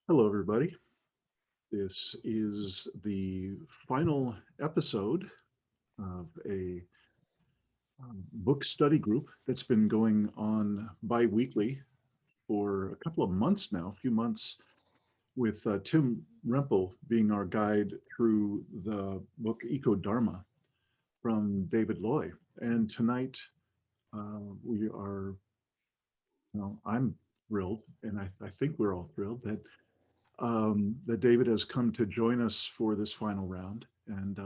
Hello, everybody. This is the final episode of a book study group that's been going on bi-weekly for a couple of months now, a few months, with Tim Remple being our guide through the book Ecodharma from David Loy. And tonight we are, well, I'm thrilled, and I think we're all thrilled that David has come to join us for this final round. And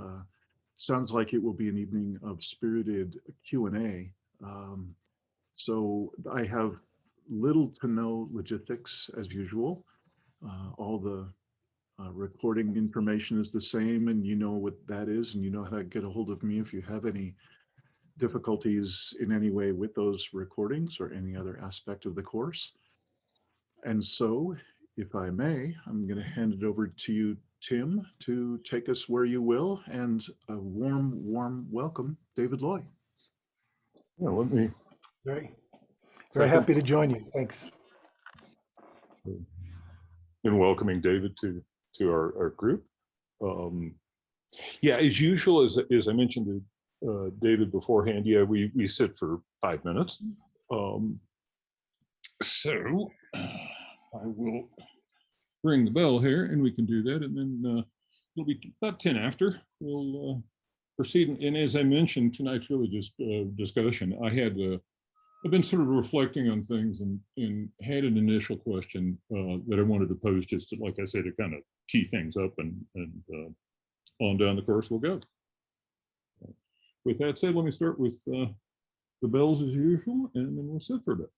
sounds like it will be an evening of spirited Q&A. Um, so I have little to no logistics as usual. All the recording information is the same, and you know what that is, and you know how to get a hold of me if you have any difficulties in any way with those recordings or any other aspect of the course. And so, if I may, I'm going to hand it over to you, Tim, to take us where you will, and a warm, warm welcome, David Loy. Yeah, let me Very second happy to join you. Thanks. in welcoming David to our group. Yeah, as usual, as I mentioned to David beforehand, yeah, we sit for 5 minutes. So I will ring the bell here, and we can do that, and then it'll be about 10 after. We'll proceed. And as I mentioned, tonight's really just discussion. I've been sort of reflecting on things and had an initial question that I wanted to pose, just to, like I said, to kind of tee things up, and on down the course we'll go. With that said, let me start with the bells as usual, and then we'll sit for a bit.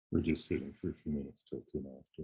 We're just sitting for a few minutes till 10 after.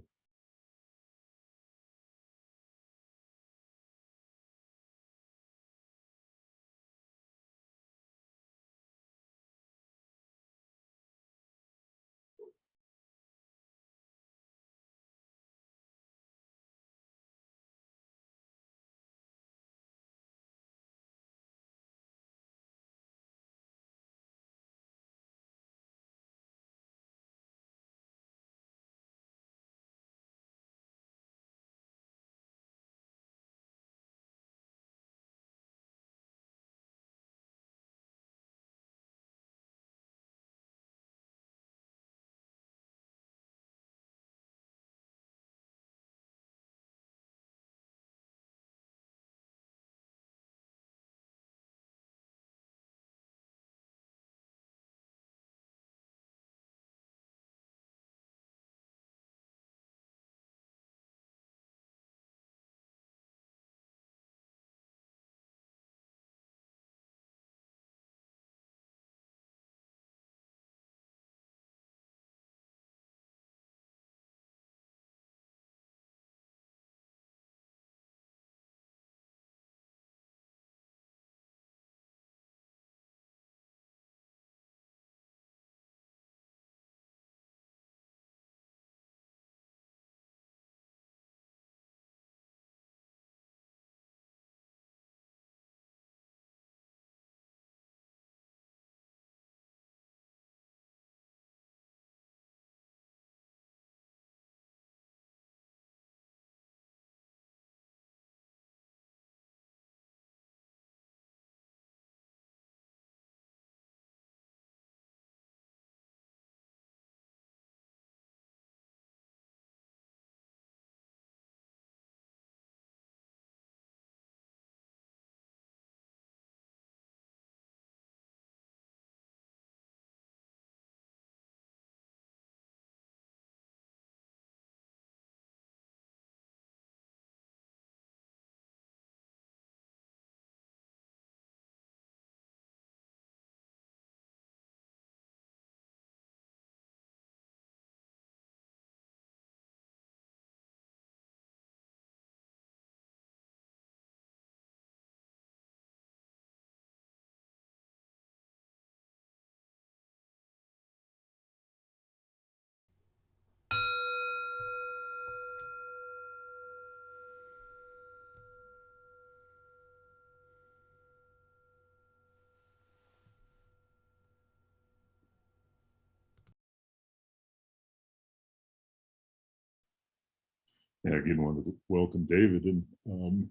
Yeah, again, want to welcome David. And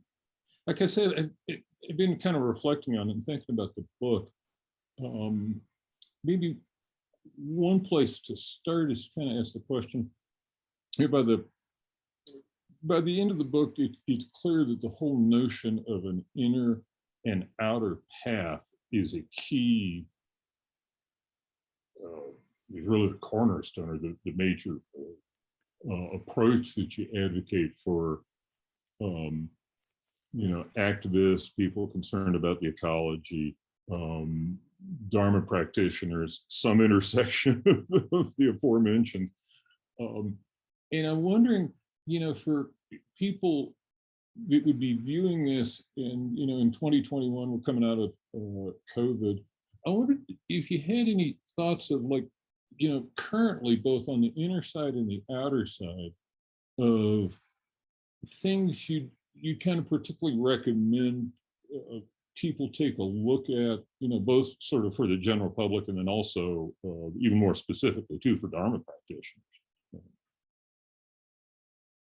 like I said, I've been kind of reflecting on it and thinking about the book. Maybe one place to start is kind of ask the question here by the end of the book, it's clear that the whole notion of an inner and outer path is a key, is really the cornerstone or the major approach that you advocate for, activists, people concerned about the ecology, Dharma practitioners, some intersection of the aforementioned. And I'm wondering, for people that would be viewing this in 2021, we're coming out of COVID. I wondered if you had any thoughts of currently both on the inner side and the outer side of things you kind of particularly recommend people take a look at, both sort of for the general public and then also even more specifically too for Dharma practitioners.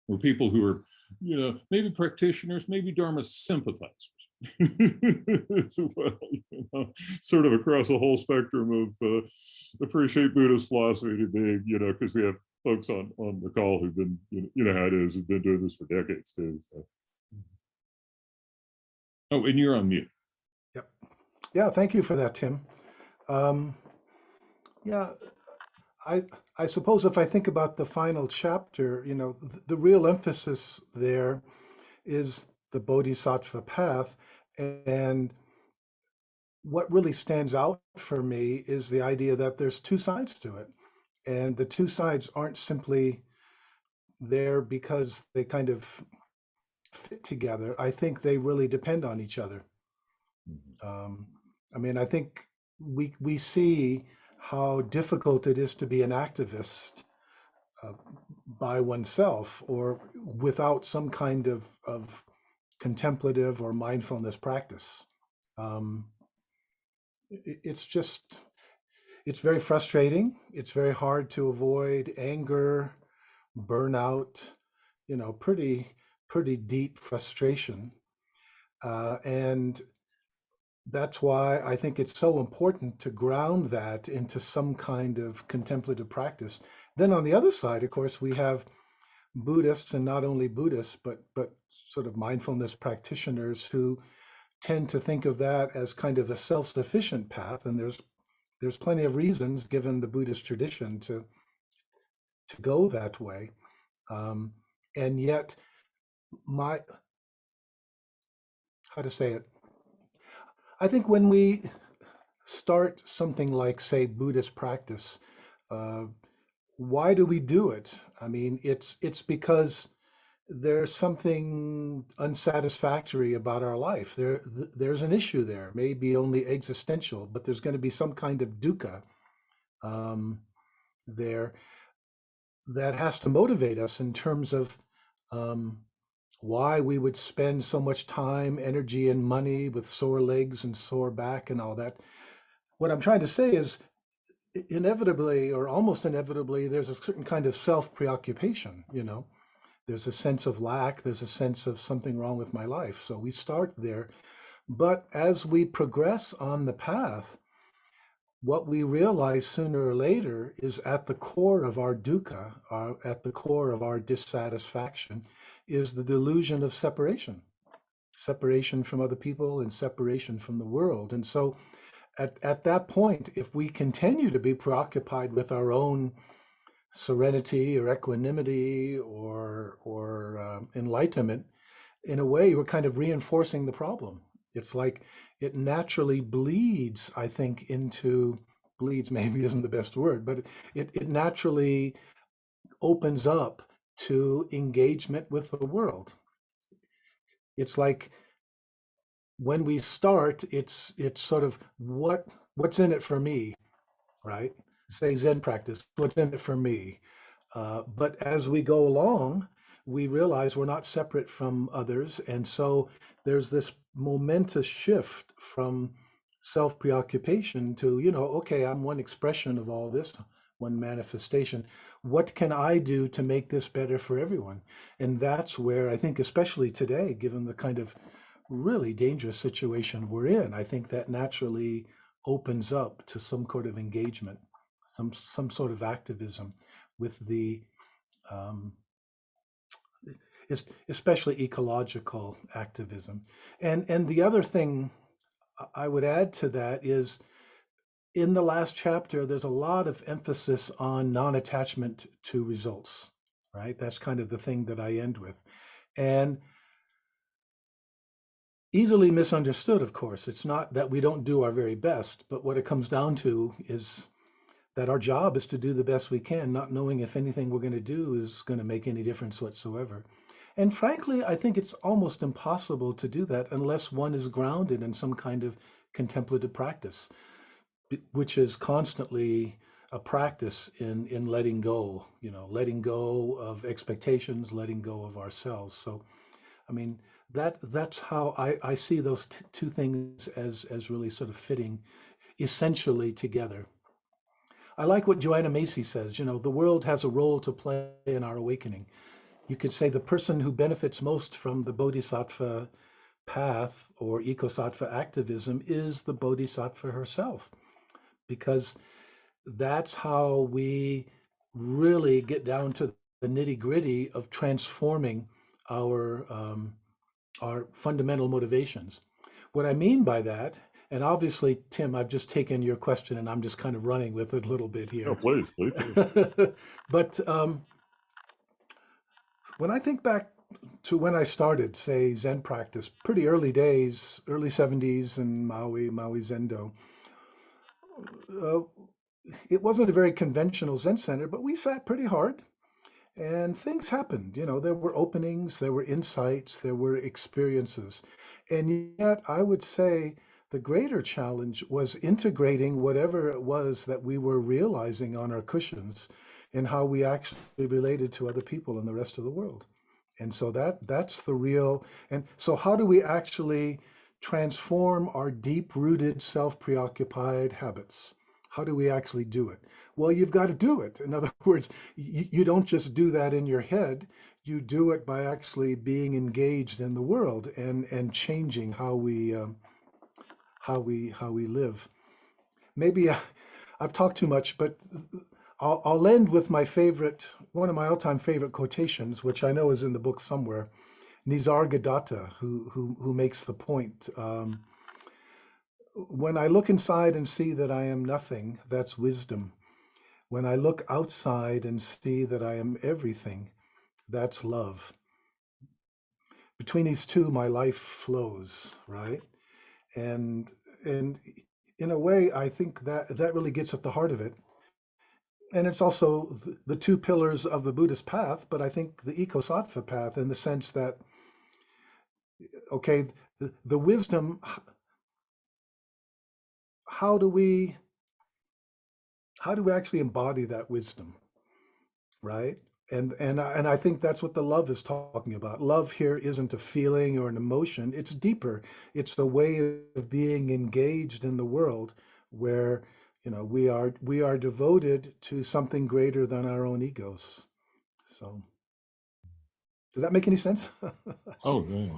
Or people who are, maybe practitioners, maybe Dharma sympathizers as well, sort of across a whole spectrum of appreciate Buddhist philosophy to be, because we have folks on the call who've been, how it is, who've been doing this for decades too. So. Oh, and you're on mute. Yep. Yeah, thank you for that, Tim. Yeah, I suppose if I think about the final chapter, the real emphasis there is the Bodhisattva path. And what really stands out for me is the idea that there's two sides to it. And the two sides aren't simply there because they kind of fit together. I think they really depend on each other. I think we see how difficult it is to be an activist by oneself or without some kind of contemplative or mindfulness practice. It's very frustrating. It's very hard to avoid anger, burnout, pretty deep frustration. And that's why I think it's so important to ground that into some kind of contemplative practice. Then on the other side, of course, we have Buddhists, and not only Buddhists, but sort of mindfulness practitioners who tend to think of that as kind of a self-sufficient path. And there's plenty of reasons, given the Buddhist tradition, to go that way. And yet, how to say it? I think when we start something like, say, Buddhist practice, why do we do it? I mean, it's because there's something unsatisfactory about our life. There's an issue there, maybe only existential, but there's going to be some kind of dukkha there that has to motivate us in terms of why we would spend so much time, energy, and money with sore legs and sore back and all that. What I'm trying to say is, inevitably or almost inevitably, there's a certain kind of self-preoccupation, There's a sense of lack, there's a sense of something wrong with my life. So we start there. But as we progress on the path, what we realize sooner or later is at the core of our dukkha, at the core of our dissatisfaction, is the delusion of separation from other people and separation from the world. And so at that point, if we continue to be preoccupied with our own serenity or equanimity or enlightenment, in a way, we're kind of reinforcing the problem. It's like it naturally bleeds, I think, bleeds maybe isn't the best word, but it naturally opens up to engagement with the world. It's like when we start, it's sort of what's in it for me, right? Say Zen practice, what's in it for me? But as we go along, we realize we're not separate from others. And so there's this momentous shift from self-preoccupation to, okay, I'm one expression of all this. one manifestation. What can I do to make this better for everyone? And that's where I think, especially today, given the kind of really dangerous situation we're in, I think that naturally opens up to some sort of engagement, some sort of activism with the um, especially ecological activism. And the other thing I would add to that is in the last chapter, there's a lot of emphasis on non-attachment to results, right? That's kind of the thing that I end with. And easily misunderstood, of course. It's not that we don't do our very best, but what it comes down to is that our job is to do the best we can, not knowing if anything we're going to do is going to make any difference whatsoever. And frankly, I think it's almost impossible to do that unless one is grounded in some kind of contemplative practice, which is constantly a practice in letting go, letting go of expectations, letting go of ourselves. So, I mean, that's how I see those two things as really sort of fitting essentially together. I like what Joanna Macy says, the world has a role to play in our awakening. You could say the person who benefits most from the bodhisattva path or ecosattva activism is the bodhisattva herself, because that's how we really get down to the nitty gritty of transforming our our fundamental motivations. What I mean by that, and obviously, Tim, I've just taken your question and I'm just kind of running with it a little bit No, here. please, please. But when I think back to when I started, say, Zen practice, pretty early days, early 70s in Maui Zendo, uh, it wasn't a very conventional Zen center, but we sat pretty hard and things happened. There were openings, there were insights, there were experiences. And yet, I would say the greater challenge was integrating whatever it was that we were realizing on our cushions and how we actually related to other people in the rest of the world. And so that's the real. And so how do we actually transform our deep-rooted self-preoccupied habits? How do we actually do it? Well, you've got to do it. In other words, you don't just do that in your head. You do it by actually being engaged in the world and changing how we live. Maybe I've talked too much, but I'll end with one of my all-time favorite quotations, which I know is in the book somewhere. Nisargadatta, who makes the point. When I look inside and see that I am nothing, that's wisdom. When I look outside and see that I am everything, that's love. Between these two, my life flows, right? And and in a way, I think that really gets at the heart of it. And it's also the two pillars of the Buddhist path, but I think the Ecosattva path in the sense that, okay, the wisdom, how do we actually embody that wisdom, right? And I think that's what the love is talking about. Love here isn't a feeling or an emotion, it's deeper. It's a way of being engaged in the world where we are devoted to something greater than our own egos. So does that make any sense? Oh, yeah.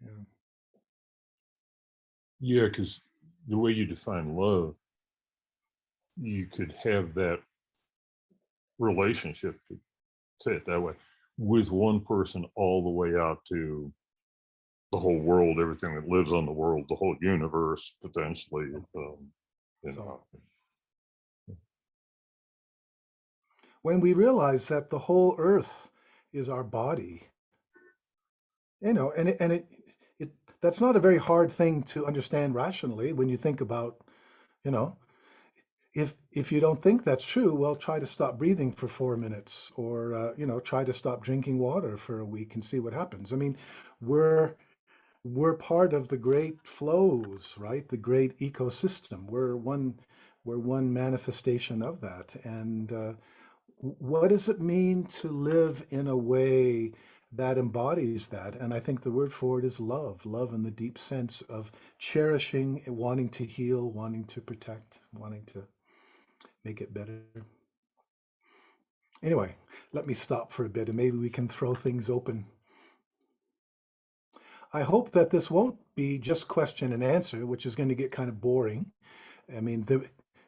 Yeah. Yeah, because the way you define love, you could have that relationship, to say it that way, with one person all the way out to the whole world, everything that lives on the world, the whole universe, potentially. So when we realize that the whole earth is our body, and it that's not a very hard thing to understand rationally when you think about, you know, if you don't think that's true, well, try to stop breathing for 4 minutes, or try to stop drinking water for a week and see what happens. I mean, we're we're part of the great flows, right? The great ecosystem. We're one manifestation of that. And what does it mean to live in a way that embodies that? And I think the word for it is love. Love in the deep sense of cherishing, wanting to heal, wanting to protect, wanting to make it better. Anyway, let me stop for a bit and maybe we can throw things open. I hope that this won't be just question and answer, which is going to get kind of boring. I mean,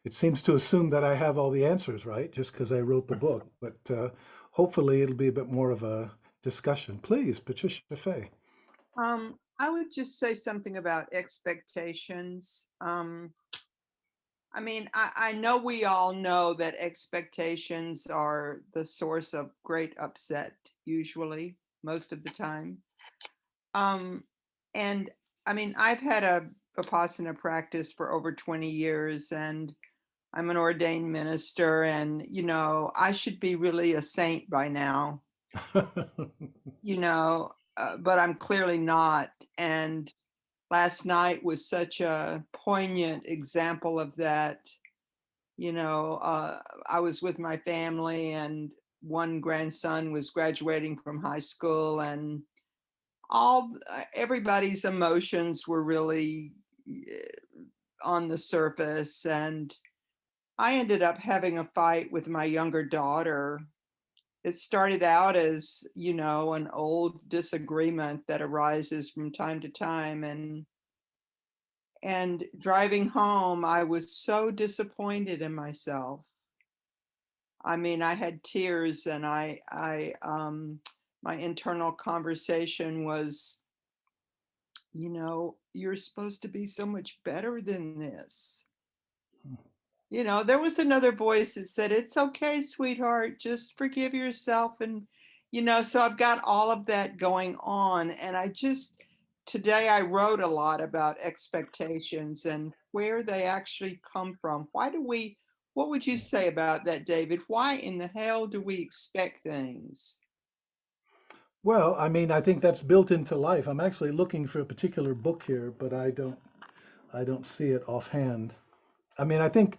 it seems to assume that I have all the answers, right? Just because I wrote the book. But hopefully it'll be a bit more of a discussion. Please, Patricia Fay. I would just say something about expectations. I mean, I know we all know that expectations are the source of great upset, usually, most of the time. Um, and I mean, I've had a Vipassana practice for over 20 years, and I'm an ordained minister, and, I should be really a saint by now, but I'm clearly not. And last night was such a poignant example of that. I was with my family, and one grandson was graduating from high school, and everybody's emotions were really on the surface. And I ended up having a fight with my younger daughter. It started out as, an old disagreement that arises from time to time. And driving home, I was so disappointed in myself. I mean, I had tears, and my internal conversation was, you're supposed to be so much better than this. There was another voice that said, it's okay, sweetheart, just forgive yourself. And, so I've got all of that going on. And today I wrote a lot about expectations and where they actually come from. What would you say about that, David? Why in the hell do we expect things? Well, I mean, I think that's built into life. I'm actually looking for a particular book here, but I don't see it offhand. I mean, I think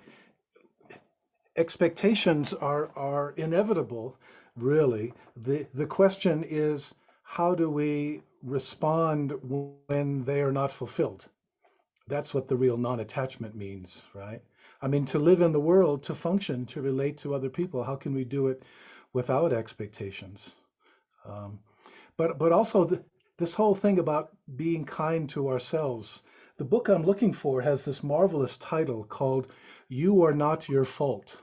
expectations are inevitable, really. The question is, how do we respond when they are not fulfilled? That's what the real non-attachment means, right? I mean, to live in the world, to function, to relate to other people, how can we do it without expectations? Um, but also this whole thing about being kind to ourselves. The book I'm looking for has this marvelous title called "You Are Not Your Fault."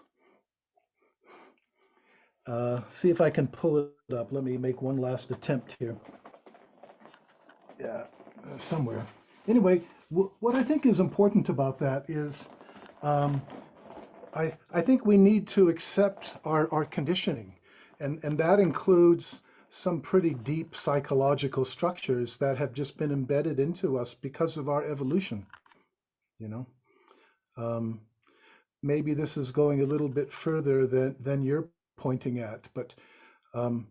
See if I can pull it up. Let me make one last attempt here. Yeah, somewhere. Anyway, what I think is important about that is um, I think we need to accept our conditioning, and that includes some pretty deep psychological structures that have just been embedded into us because of our evolution, you know. Um, Maybe this is going a little bit further than you're pointing at, but um,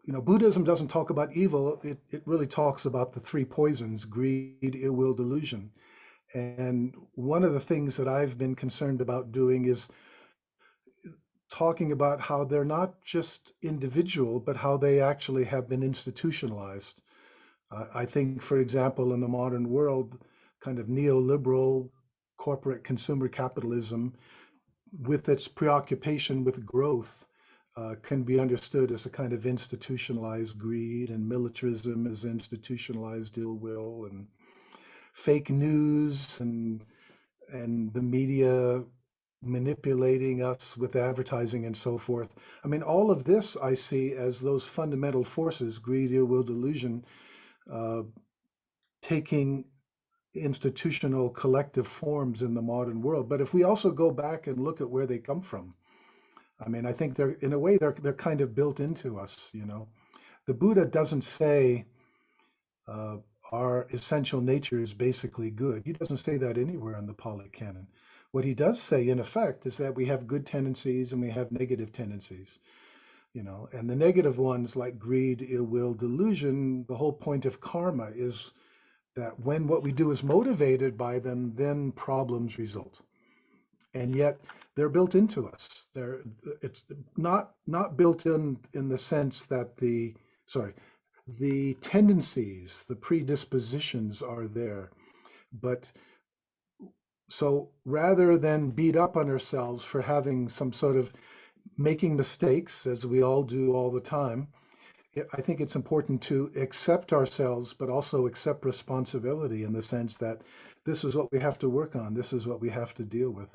Buddhism doesn't talk about evil. It really talks about the three poisons: greed, ill will, delusion. And one of the things that I've been concerned about doing is talking about how they're not just individual, but how they actually have been institutionalized. I think, for example, in the modern world, kind of neoliberal corporate consumer capitalism, with its preoccupation with growth, can be understood as a kind of institutionalized greed, and militarism as institutionalized ill will, and fake news, and the media manipulating us with advertising and so forth. I mean, all of this I see as those fundamental forces, greed, ill will, delusion, uh, taking institutional collective forms in the modern world. But if we also go back and look at where they come from, I mean, I think they're, in a way, they're kind of built into us, you know. The Buddha doesn't say uh, our essential nature is basically good. He doesn't say that anywhere in the Pali Canon. What he does say, in effect, is that we have good tendencies and we have negative tendencies, you know, and the negative ones like greed, ill will, delusion, the whole point of karma is that when what we do is motivated by them, then problems result. And yet they're built into us. It's not built in the sense that the tendencies, the predispositions are there. But so rather than beat up on ourselves for having some sort of making mistakes, as we all do all the time, I think it's important to accept ourselves, but also accept responsibility in the sense that this is what we have to work on. This is what we have to deal with.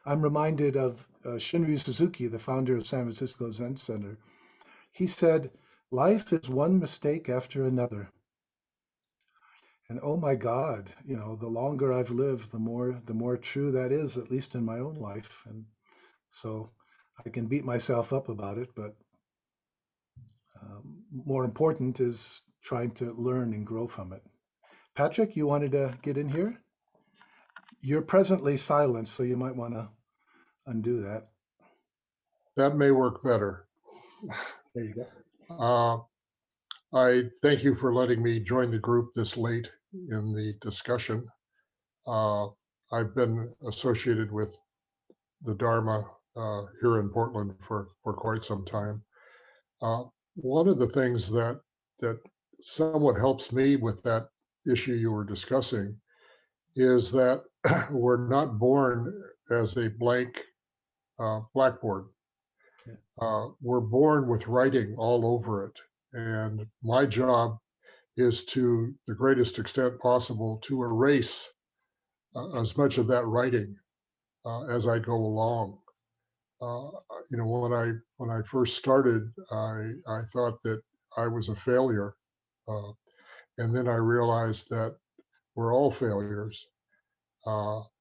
I'm reminded of Shinryu Suzuki, the founder of San Francisco Zen Center. He said, life is one mistake after another. And oh my God, the longer I've lived, the more true that is, at least in my own life. And so I can beat myself up about it, but more important is trying to learn and grow from it. Patrick, you wanted to get in here? You're presently silent, so you might want to undo that. That may work better. There you go. I thank you for letting me join the group this late in the discussion. I've been associated with the Dharma here in Portland for quite some time. One of the things that somewhat helps me with that issue you were discussing is that we're not born as a blank blackboard. We're born with writing all over it. And my job is, to the greatest extent possible, to erase as much of that writing as I go along. When I first started, I thought that I was a failure. And then I realized that we're all failures.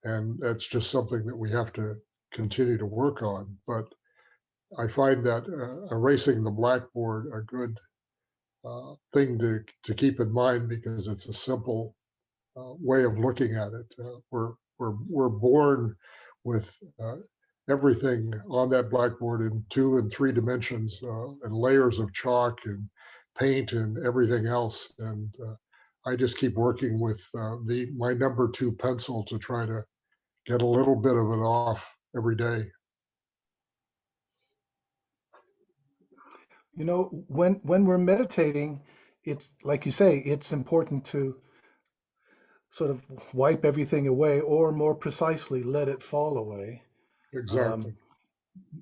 And that's just something that we have to continue to work on. But I find that erasing the blackboard a good thing to keep in mind, because it's a simple way of looking at it. We're born with everything on that blackboard in 2 and 3 dimensions, and layers of chalk and paint and everything else. And I just keep working with my number 2 pencil to try to get a little bit of it off every day. When we're meditating, it's like you say, it's important to sort of wipe everything away, or more precisely, let it fall away. Exactly.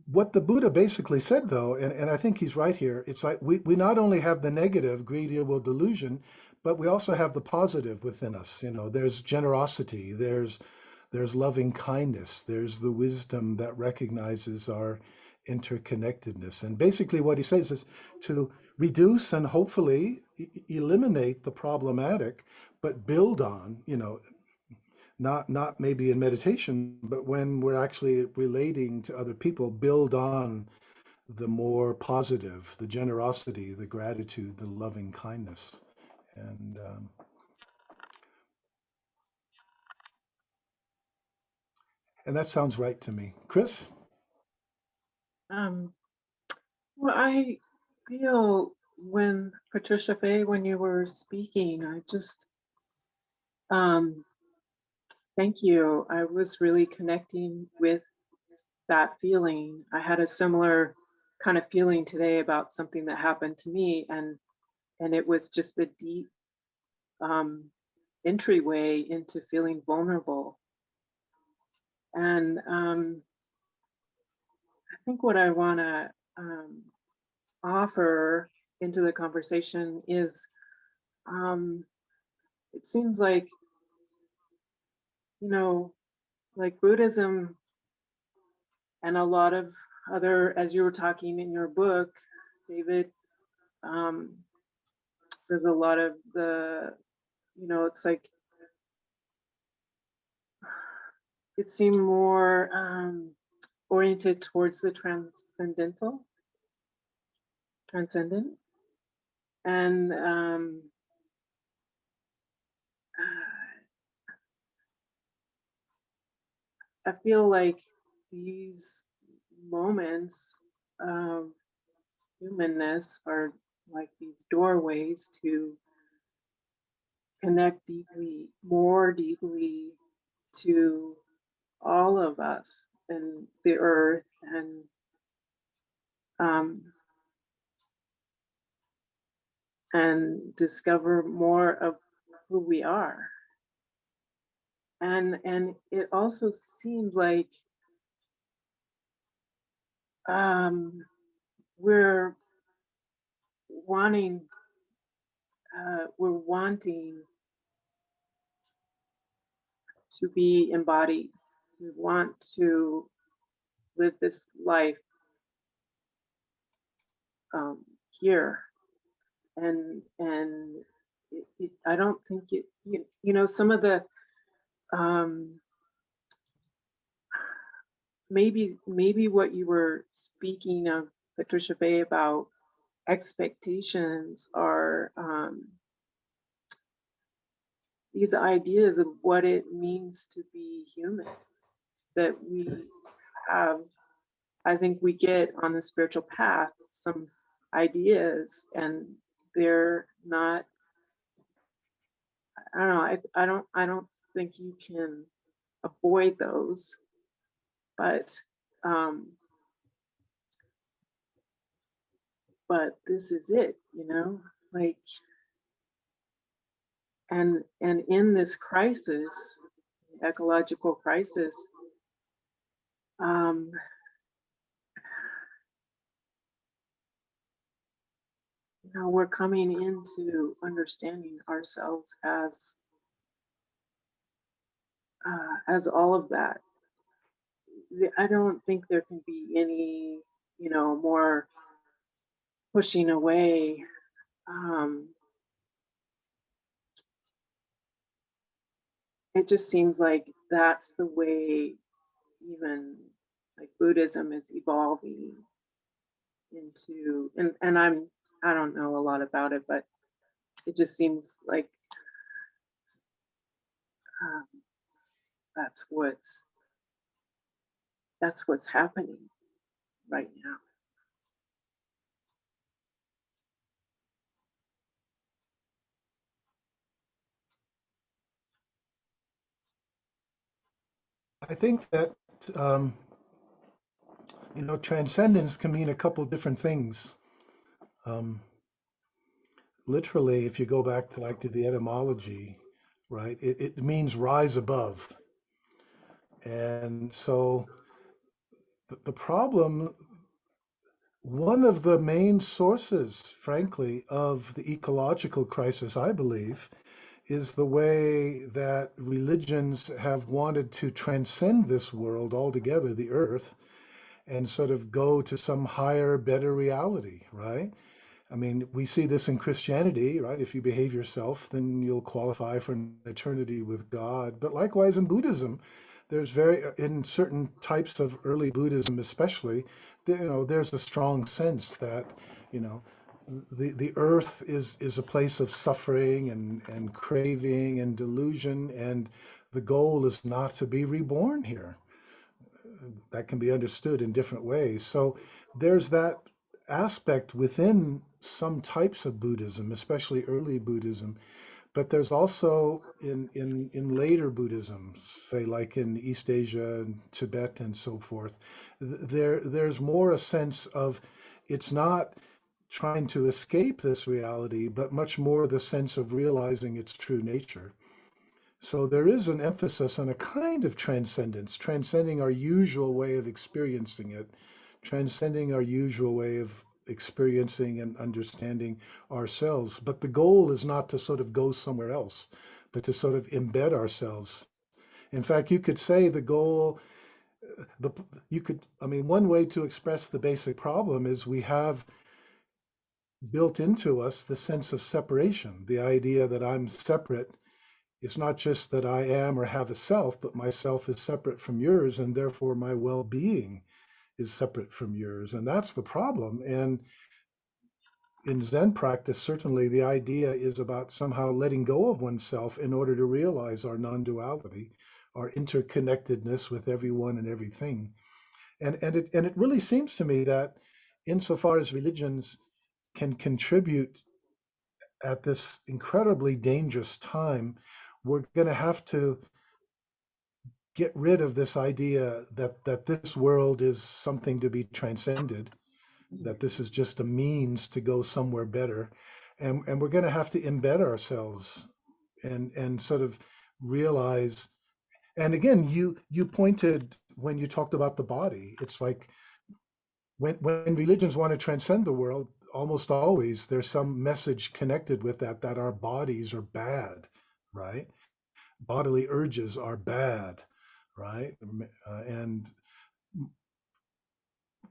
What the Buddha basically said, though, and I think he's right here, it's like we not only have the negative, greed, evil, delusion, but we also have the positive within us. There's generosity, there's loving kindness, there's the wisdom that recognizes our interconnectedness. And basically what he says is to reduce and hopefully eliminate the problematic, but build on, not maybe in meditation, but when we're actually relating to other people, build on the more positive, the generosity, the gratitude, the loving kindness. And that sounds right to me. Chris? Well, I feel when Patricia Faye, when you were speaking, I just thank you. I was really connecting with that feeling. I had a similar kind of feeling today about something that happened to me, and it was just a deep entryway into feeling vulnerable. And I think what I want to offer into the conversation is, it seems like, like Buddhism and a lot of other, as you were talking in your book, David, there's a lot of the, it's like, it seemed more oriented towards the transcendent. And I feel like these moments of humanness are like these doorways to connect more deeply to all of us and the earth, and discover more of who we are. And it also seems like we're wanting we're wanting to be embodied. We want to live this life here, and I don't think it. You know, some of the um, maybe what you were speaking of, Patricia Bay, about expectations are these ideas of what it means to be human that we have. I think we get on the spiritual path some ideas, and they're not. I don't know. I don't think you can avoid those, but um, but this is it, you know, like, and in this crisis, ecological crisis, um, you know, we're coming into understanding ourselves as all of that. I don't think there can be any, you know, more pushing away. It just seems like that's the way even like Buddhism is evolving into, and I don't know a lot about it, but it just seems like um, that's what's happening right now. I think that um, you know, transcendence can mean a couple different things. Um, Literally, if you go back to like to the etymology, right, it means rise above. And so the problem, one of the main sources, frankly, of the ecological crisis, I believe, is the way that religions have wanted to transcend this world altogether, the earth, and sort of go to some higher, better reality, right? I mean, we see this in Christianity, right? If you behave yourself, then you'll qualify for an eternity with God. But likewise in Buddhism, there's in certain types of early Buddhism, especially, you know, there's a strong sense that, you know, the earth is a place of suffering and craving and delusion, and the goal is not to be reborn here. That can be understood in different ways. So there's that aspect within some types of Buddhism, especially early Buddhism, but there's also in later Buddhism, say like in East Asia and Tibet and so forth, there's more a sense of it's not trying to escape this reality, but much more the sense of realizing its true nature. So there is an emphasis on a kind of transcendence, transcending our usual way of experiencing it, transcending our usual way of experiencing and understanding ourselves. But the goal is not to sort of go somewhere else, but to sort of embed ourselves. In fact, you could say the goal, the you could, I mean, one way to express the basic problem is we have built into us the sense of separation, the idea that I'm separate. It's not just that I am or have a self, but my self is separate from yours, and therefore my well being is separate from yours. And that's the problem. And in Zen practice, certainly the idea is about somehow letting go of oneself in order to realize our non duality, our interconnectedness with everyone and everything. And it really seems to me that insofar as religions can contribute at this incredibly dangerous time, we're going to have to get rid of this idea that this world is something to be transcended, that this is just a means to go somewhere better, and we're going to have to embed ourselves and sort of realize. And again, you pointed when you talked about the body. It's like when religions want to transcend the world, almost always there's some message connected with that, that our bodies are bad, right? Bodily urges are bad, right? And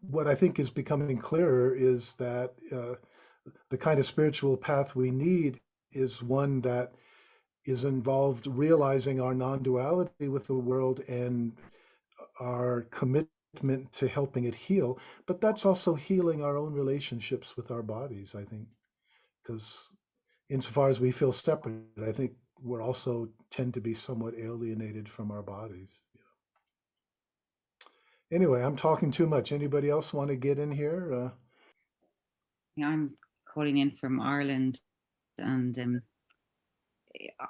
what I think is becoming clearer is that the kind of spiritual path we need is one that is involved realizing our non-duality with the world and our commitment to helping it heal. But that's also healing our own relationships with our bodies, I think, because insofar as we feel separate, I think we're also tend to be somewhat alienated from our bodies. Anyway, I'm talking too much. Anybody else want to get in here? I'm calling in from Ireland, and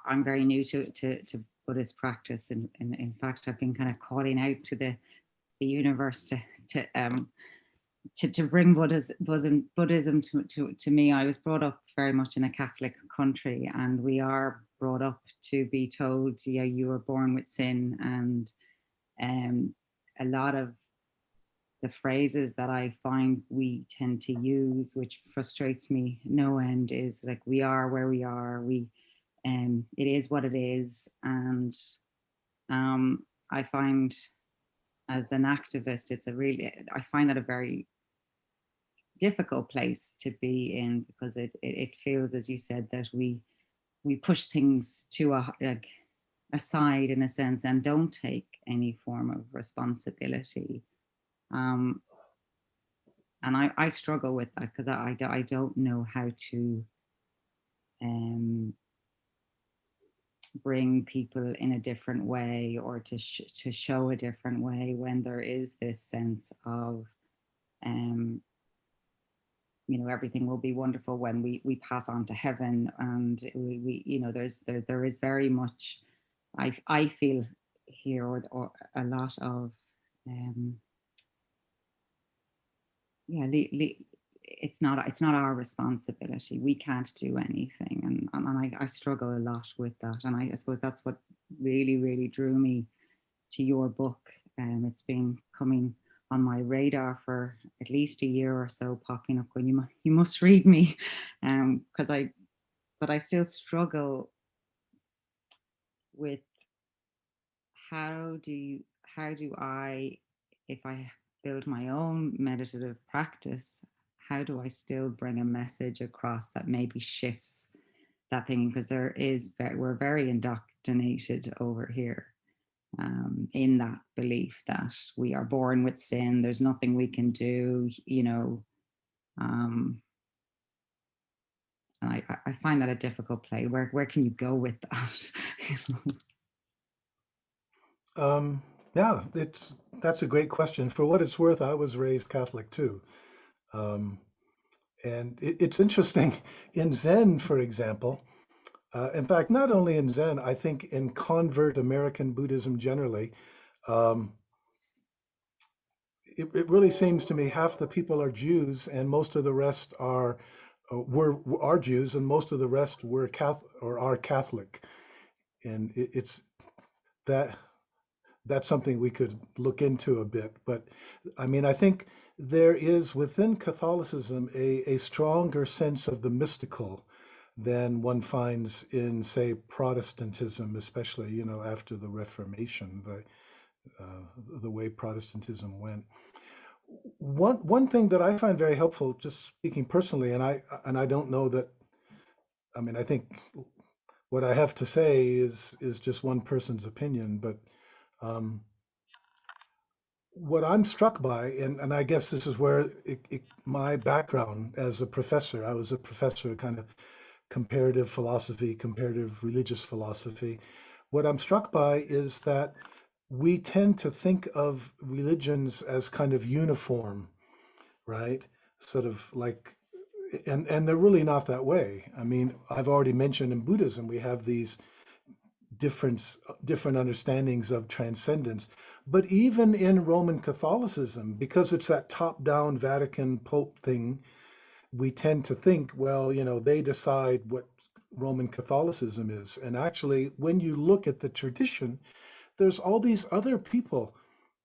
I'm very new to Buddhist practice. And in fact, I've been kind of calling out to the universe to bring Buddhism to me. I was brought up very much in a Catholic country, and we are brought up to be told, yeah, you were born with sin, and a lot of the phrases that I find we tend to use, which frustrates me no end, is like, we are where we are, it is what it is. And I find, as an activist, I find that a very difficult place to be in, because it feels, as you said, that we push things to aside, in a sense, and don't take any form of responsibility. And I struggle with that, because I don't know how to bring people in a different way, or to show a different way, when there is this sense of everything will be wonderful when we pass on to heaven. And there is very much, I feel here, or a lot of it's not our responsibility. We can't do anything, and I struggle a lot with that. And I suppose that's what really drew me to your book. It's been coming on my radar for at least a year or so, popping up when you must read me, but I still struggle with how do I, if I build my own meditative practice, how do I still bring a message across that maybe shifts that thing? Because we're very indoctrinated over here, in that belief that we are born with sin, there's nothing we can do, and I find that a difficult play. Where can you go with that? Yeah, that's a great question. For what it's worth, I was raised Catholic too. And it's interesting in Zen, for example. In fact, not only in Zen, I think in convert American Buddhism generally, it really seems to me half the people are Jews, and most of the rest are Jews, and most of the rest were Catholic or are Catholic. And it's that's something we could look into a bit. But I mean, I think there is within Catholicism a stronger sense of the mystical than one finds in, say, Protestantism, especially, after the Reformation, the way Protestantism went. One thing that I find very helpful, just speaking personally, and I don't know that, I mean, I think what I have to say is just one person's opinion, but what I'm struck by, and I guess this is where my background as a professor, I was a professor of kind of comparative philosophy, comparative religious philosophy. What I'm struck by is that we tend to think of religions as kind of uniform, right? Sort of like, and they're really not that way. I mean, I've already mentioned in Buddhism, we have these different understandings of transcendence. But even in Roman Catholicism, because it's that top-down Vatican Pope thing, we tend to think, well, they decide what Roman Catholicism is. And actually, when you look at the tradition, there's all these other people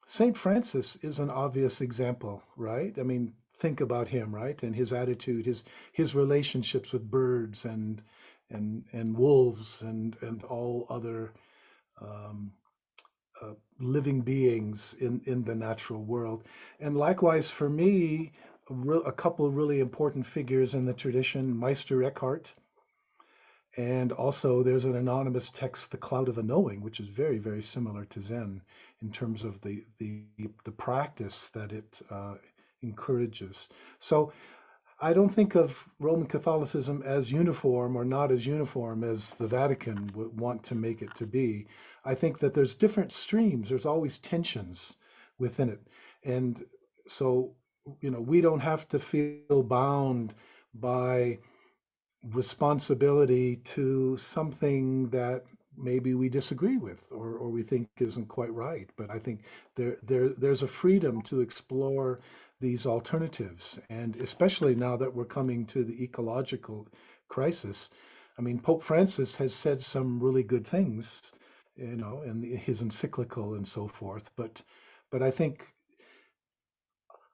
St. Francis is an obvious example, right? I mean, think about him, right? And his attitude, his relationships with birds and wolves and all other um, living beings in the natural world. And likewise, for me, a couple of really important figures in the tradition, Meister Eckhart, and also there's an anonymous text, The Cloud of a Knowing, which is very, very similar to Zen in terms of the practice that it encourages. So I don't think of Roman Catholicism as uniform or not as uniform as the Vatican would want to make it to be. I think that there's different streams, there's always tensions within it. And so, we don't have to feel bound by responsibility to something that maybe we disagree with or we think isn't quite right. But I think there's a freedom to explore these alternatives. And especially now that we're coming to the ecological crisis, I mean, Pope Francis has said some really good things, in his encyclical and so forth. But I think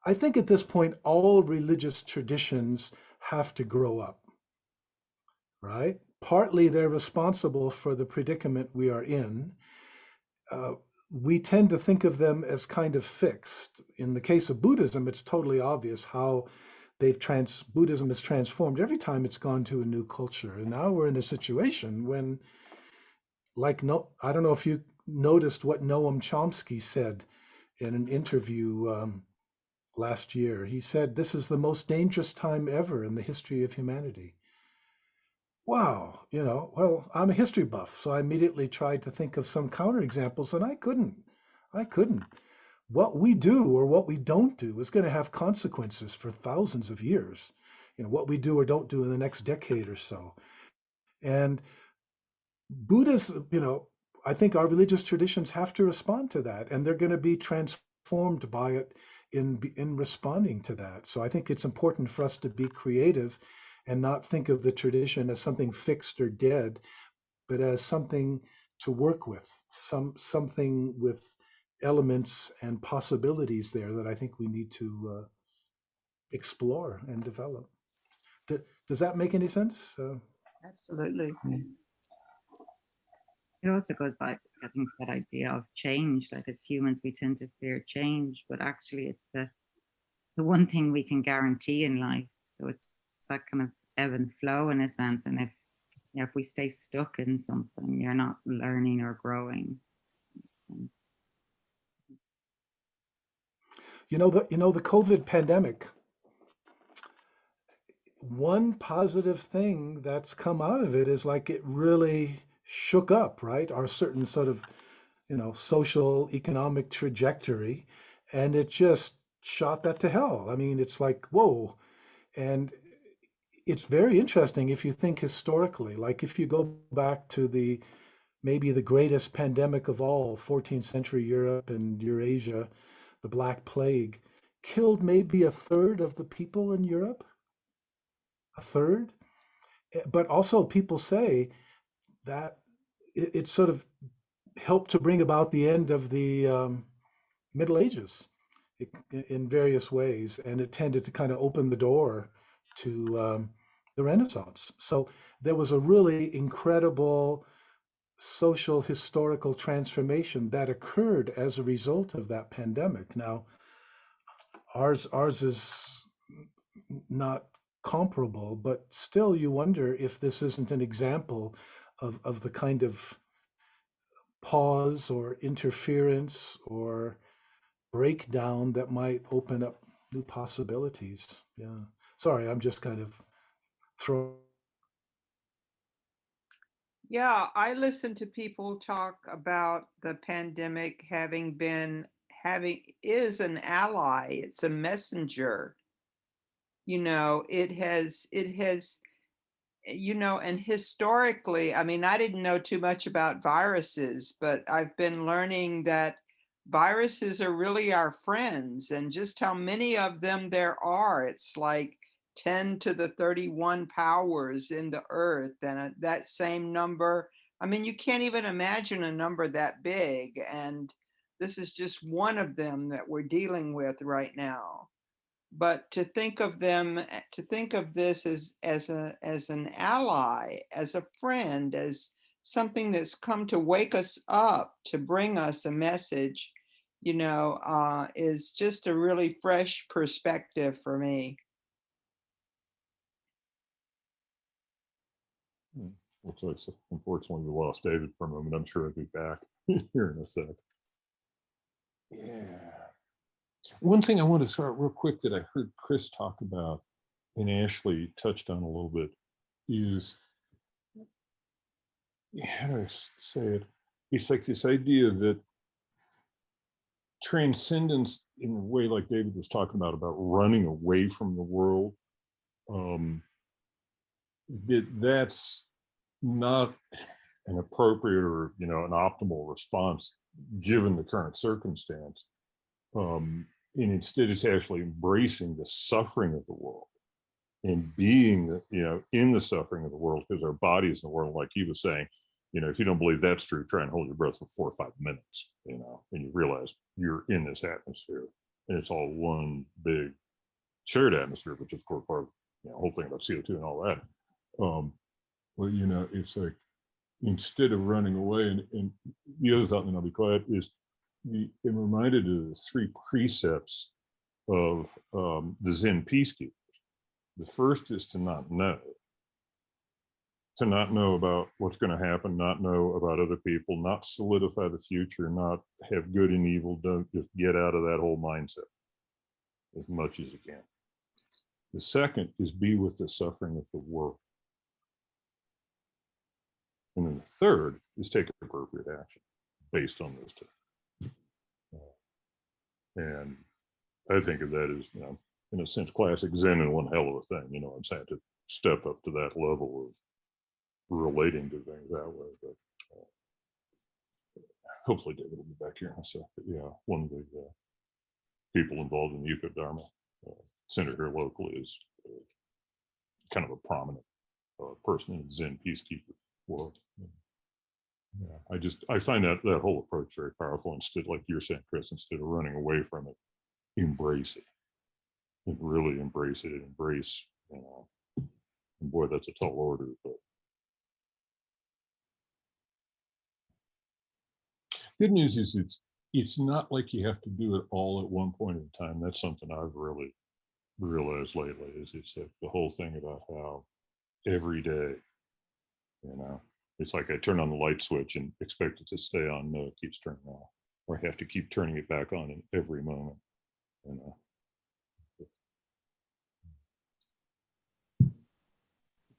at this point, all religious traditions have to grow up, right? Partly they're responsible for the predicament we are in. Uh, we tend to think of them as kind of fixed. In the case of Buddhism, it's totally obvious how Buddhism has transformed every time it's gone to a new culture. And now we're in a situation when, like, no, I don't know if you noticed what Noam Chomsky said in an interview last year. He said, "This is the most dangerous time ever in the history of humanity." Wow, well, I'm a history buff, so I immediately tried to think of some counterexamples, and I couldn't. I couldn't. What we do or what we don't do is going to have consequences for thousands of years. What we do or don't do in the next decade or so. And Buddhism, I think our religious traditions have to respond to that, and they're going to be transformed by it in responding to that. So I think it's important for us to be creative and not think of the tradition as something fixed or dead, but as something to work with, something with elements and possibilities there that I think we need to explore and develop. Does that make any sense? Absolutely. It also goes back, I think, to that idea of change. Like as humans, we tend to fear change, but actually it's the one thing we can guarantee in life. So it's that kind of ebb and flow in a sense. And if we stay stuck in something, you're not learning or growing. The COVID pandemic, one positive thing that's come out of it is like it really shook up, right? Our certain sort of, social economic trajectory, and it just shot that to hell. I mean, it's like, whoa. And it's very interesting if you think historically, like if you go back to maybe the greatest pandemic of all, 14th century Europe and Eurasia, the Black Plague, killed maybe a third of the people in Europe, a third. But also people say that it sort of helped to bring about the end of the Middle Ages in various ways, and it tended to kind of open the door to the Renaissance. So there was a really incredible social historical transformation that occurred as a result of that pandemic. Now, ours is not comparable, but still you wonder if this isn't an example of the kind of pause or interference or breakdown that might open up new possibilities. Yeah. Sorry, I'm just kind of throwing. Yeah, I listen to people talk about the pandemic is an ally. It's a messenger. It has, and historically, I mean, I didn't know too much about viruses, but I've been learning that viruses are really our friends, and just how many of them there are. It's like 10 to the 31 powers in the earth, and that same number. I mean, you can't even imagine a number that big. And this is just one of them that we're dealing with right now. But to think of them, to think of this as an ally, as a friend, as something that's come to wake us up, to bring us a message, is just a really fresh perspective for me. Looks like, unfortunately, we lost David for a moment. I'm sure he'll be back here in a sec. Yeah. One thing I want to start real quick that I heard Chris talk about, and Ashley touched on a little bit, is, how do I say it? It's like this idea that transcendence, in a way like David was talking about running away from the world, that's not an appropriate or an optimal response given the current circumstance. And instead, it's actually embracing the suffering of the world and being, in the suffering of the world, because our body is in the world, like he was saying. If you don't believe that's true, try and hold your breath for 4 or 5 minutes, and you realize you're in this atmosphere, and it's all one big shared atmosphere, which is, of course, part of the whole thing about CO2 and all that. Well, it's like, instead of running away, and the other thought, and I'll be quiet, is it reminded of the 3 precepts of the Zen peacekeepers. The first is to not know about what's going to happen, not know about other people, not solidify the future, not have good and evil. Don't just get out of that whole mindset as much as you can. The second is be with the suffering of the world. And then the third is take appropriate action based on those 2. And I think of that as, in a sense, classic Zen, and one hell of a thing. I'm saying, to step up to that level of relating to things that way. But hopefully David will be back here in a sec. But yeah, one of the people involved in the Ecodharma center here locally is kind of a prominent person in the Zen peacekeeper world. Yeah, I find that whole approach very powerful. Instead, like you're saying, Chris, instead of running away from it, embrace it, and really embrace it, and embrace, and boy, that's a tall order, but good news is it's not like you have to do it all at one point in time. That's something I've really realized lately, is it's like the whole thing about how every day, it's like I turn on the light switch and expect it to stay on. No, it keeps turning off, or I have to keep turning it back on in every moment.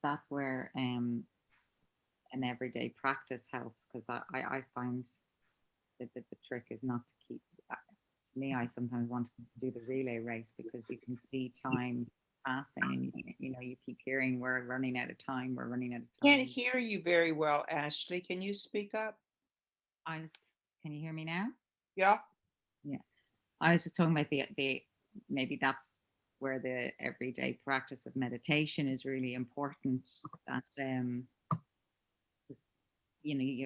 That where an everyday practice helps, because I find that the trick is not to keep, to me, I sometimes want to do the relay race, because you can see time passing, and you keep hearing, we're running out of time, we're running out of time. Can't hear you very well, Ashley. Can you speak up? Can you hear me now? Yeah. I was just talking about the maybe that's where the everyday practice of meditation is really important. That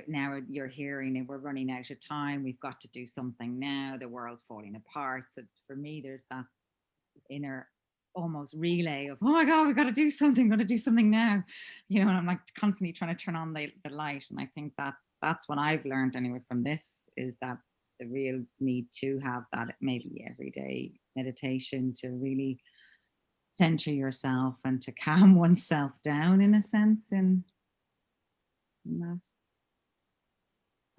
now you're hearing, and we're running out of time, we've got to do something now, the world's falling apart. So for me, there's that inner almost relay of, oh my God, we've got to do something, now, and I'm like constantly trying to turn on the light. And I think that's what I've learned anyway from this, is that the real need to have that maybe everyday meditation to really center yourself and to calm oneself down, in a sense, in that.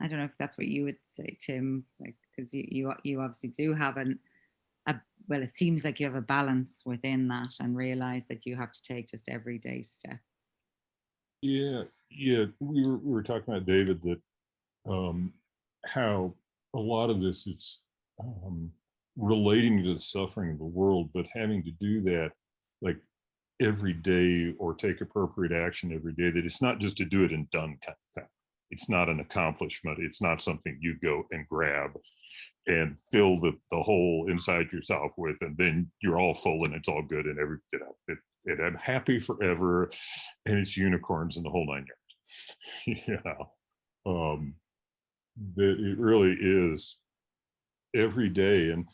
I don't know if that's what you would say, Tim, like, because you obviously do have well, it seems like you have a balance within that, and realize that you have to take just everyday steps. Yeah. We were talking about, David, that how a lot of this is relating to the suffering of the world, but having to do that like every day, or take appropriate action every day. That it's not just to do it and done kind of thing. It's not an accomplishment. It's not something you go and grab and fill the hole inside yourself with, and then you're all full and it's all good, and I'm happy forever, and it's unicorns and the whole 9 yards. That it really is every day. And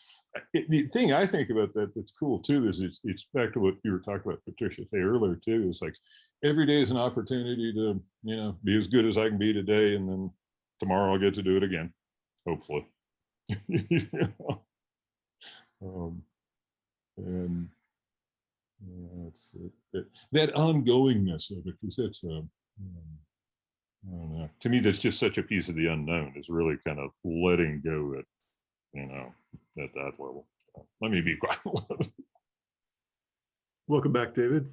the thing I think about that that's cool too is it's back to what you were talking about, Patricia, say earlier too, is like every day is an opportunity to, you know, be as good as I can be today, and then tomorrow I'll get to do it again, hopefully. You know? And it's that ongoingness of it, because that's I don't know. To me, that's just such a piece of the unknown, is really kind of letting go at, you know, at that level. Let me be quiet. Welcome back, David.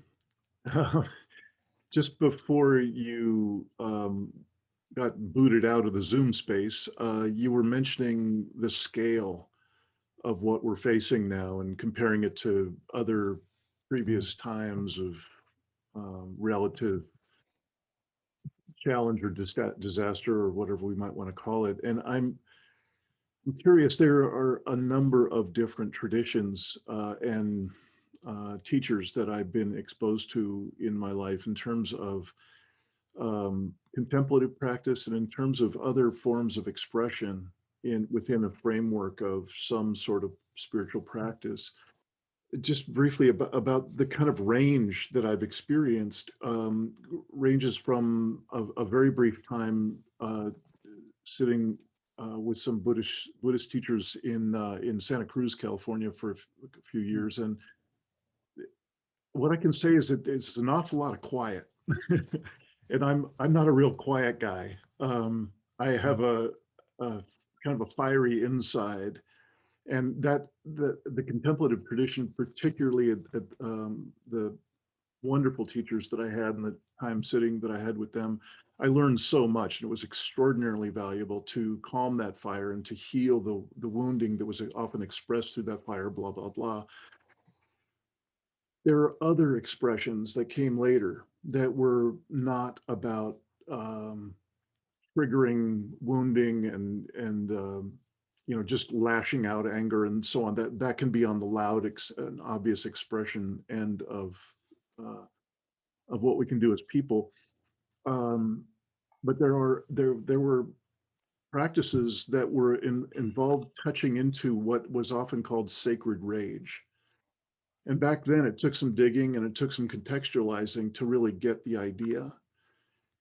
Just before you got booted out of the Zoom space, you were mentioning the scale of what we're facing now and comparing it to other previous times of relative challenge or disaster or whatever we might want to call it. And I'm curious, there are a number of different traditions and teachers that I've been exposed to in my life in terms of contemplative practice and in terms of other forms of expression within a framework of some sort of spiritual practice. Just briefly about the kind of range that I've experienced, ranges from a very brief time sitting with some Buddhist teachers in Santa Cruz, California for a few years. And what I can say is that it's an awful lot of quiet. And I'm not a real quiet guy. I have a kind of a fiery inside, and that the contemplative tradition, particularly at the wonderful teachers that I had in the time sitting that I had with them, I learned so much, and it was extraordinarily valuable to calm that fire and to heal the wounding that was often expressed through that fire, blah, blah, blah. There are other expressions that came later that were not about triggering wounding and you know, just lashing out anger and so on. That can be on the loud and obvious expression end of what we can do as people. But there were practices that were involved touching into what was often called sacred rage. And back then it took some digging and it took some contextualizing to really get the idea.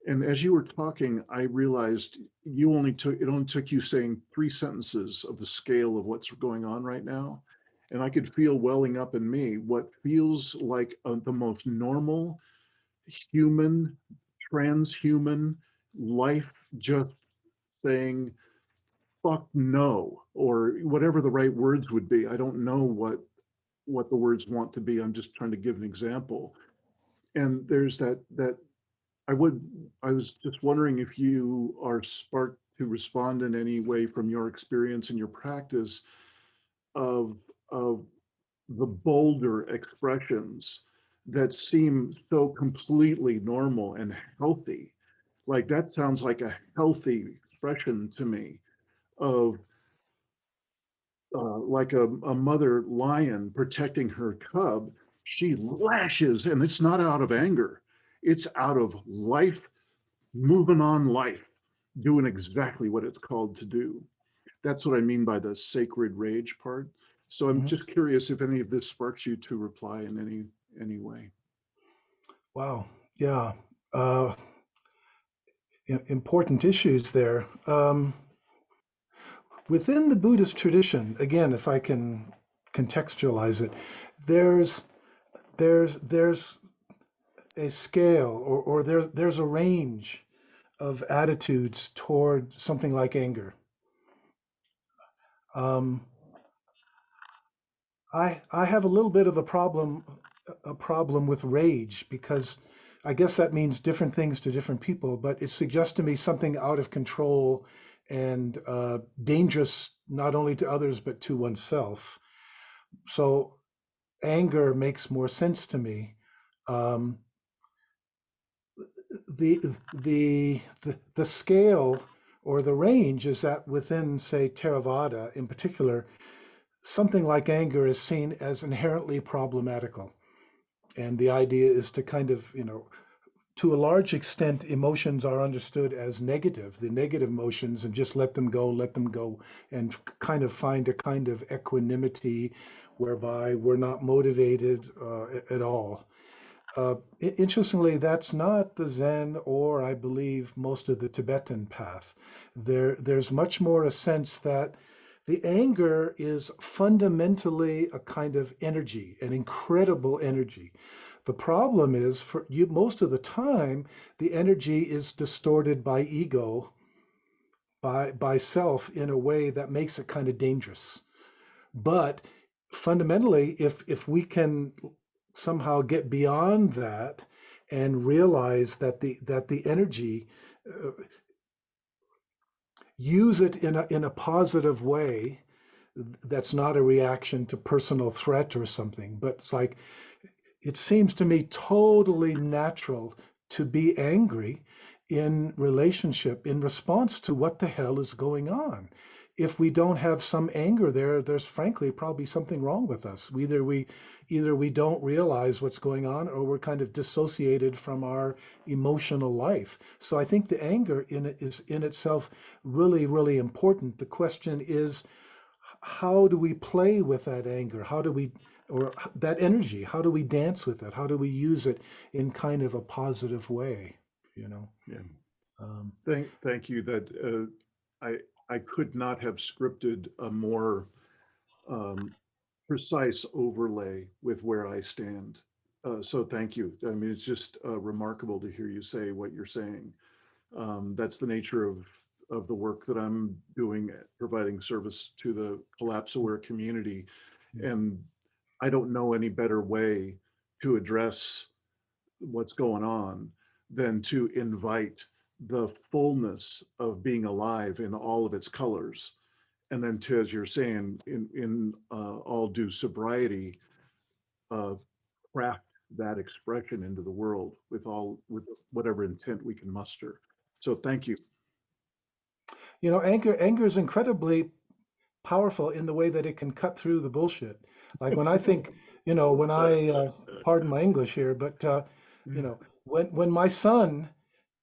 And as you were talking, I realized it only took you saying 3 sentences of the scale of what's going on right now. And I could feel welling up in me what feels like the most normal, human, transhuman life, just saying, fuck no, or whatever the right words would be. I don't know what the words want to be. I'm just trying to give an example. And there's that I was just wondering if you are sparked to respond in any way from your experience and your practice of the bolder expressions that seem so completely normal and healthy. Like that sounds like a healthy expression to me of like a mother lion protecting her cub. She lashes, and it's not out of anger. It's out of life, moving on life, doing exactly what it's called to do. That's what I mean by the sacred rage part. So I'm just curious if any of this sparks you to reply in any way. Wow. Yeah. Important issues there. Within the Buddhist tradition, again, if I can contextualize it, there's a scale or there's a range of attitudes toward something like anger. I have a little bit of a problem with rage, because I guess that means different things to different people, but it suggests to me something out of control and dangerous not only to others but to oneself. So anger makes more sense to me. The scale or the range is that within, say, Theravada in particular, something like anger is seen as inherently problematical. And the idea is to kind of, to a large extent, emotions are understood as negative, the negative emotions, and just let them go, and kind of find a kind of equanimity whereby we're not motivated at all. Interestingly, that's not the Zen or, I believe, most of the Tibetan path. There's much more a sense that the anger is fundamentally a kind of energy, an incredible energy. The problem is, for you, most of the time, the energy is distorted by ego, by self, in a way that makes it kind of dangerous. But fundamentally, if we can somehow get beyond that and realize that the energy, use it in a positive way, that's not a reaction to personal threat or something, but it's like, it seems to me totally natural to be angry in relationship, in response to what the hell is going on. If we don't have some anger there, there's frankly probably something wrong with us. Either we don't realize what's going on, or we're kind of dissociated from our emotional life. So I think the anger is in itself really, really important. The question is, how do we play with that anger? How do we, or that energy, how do we dance with it? How do we use it in kind of a positive way? Yeah. Thank you. That I could not have scripted a more precise overlay with where I stand. So thank you. I mean, it's just remarkable to hear you say what you're saying. That's the nature of the work that I'm doing, providing service to the collapse-aware community. And I don't know any better way to address what's going on than to invite the fullness of being alive in all of its colors. And then to, as you're saying, in all due sobriety, craft that expression into the world with whatever intent we can muster. So thank you. Anger is incredibly powerful in the way that it can cut through the bullshit. Like when I think, when I, pardon my English here, but when my son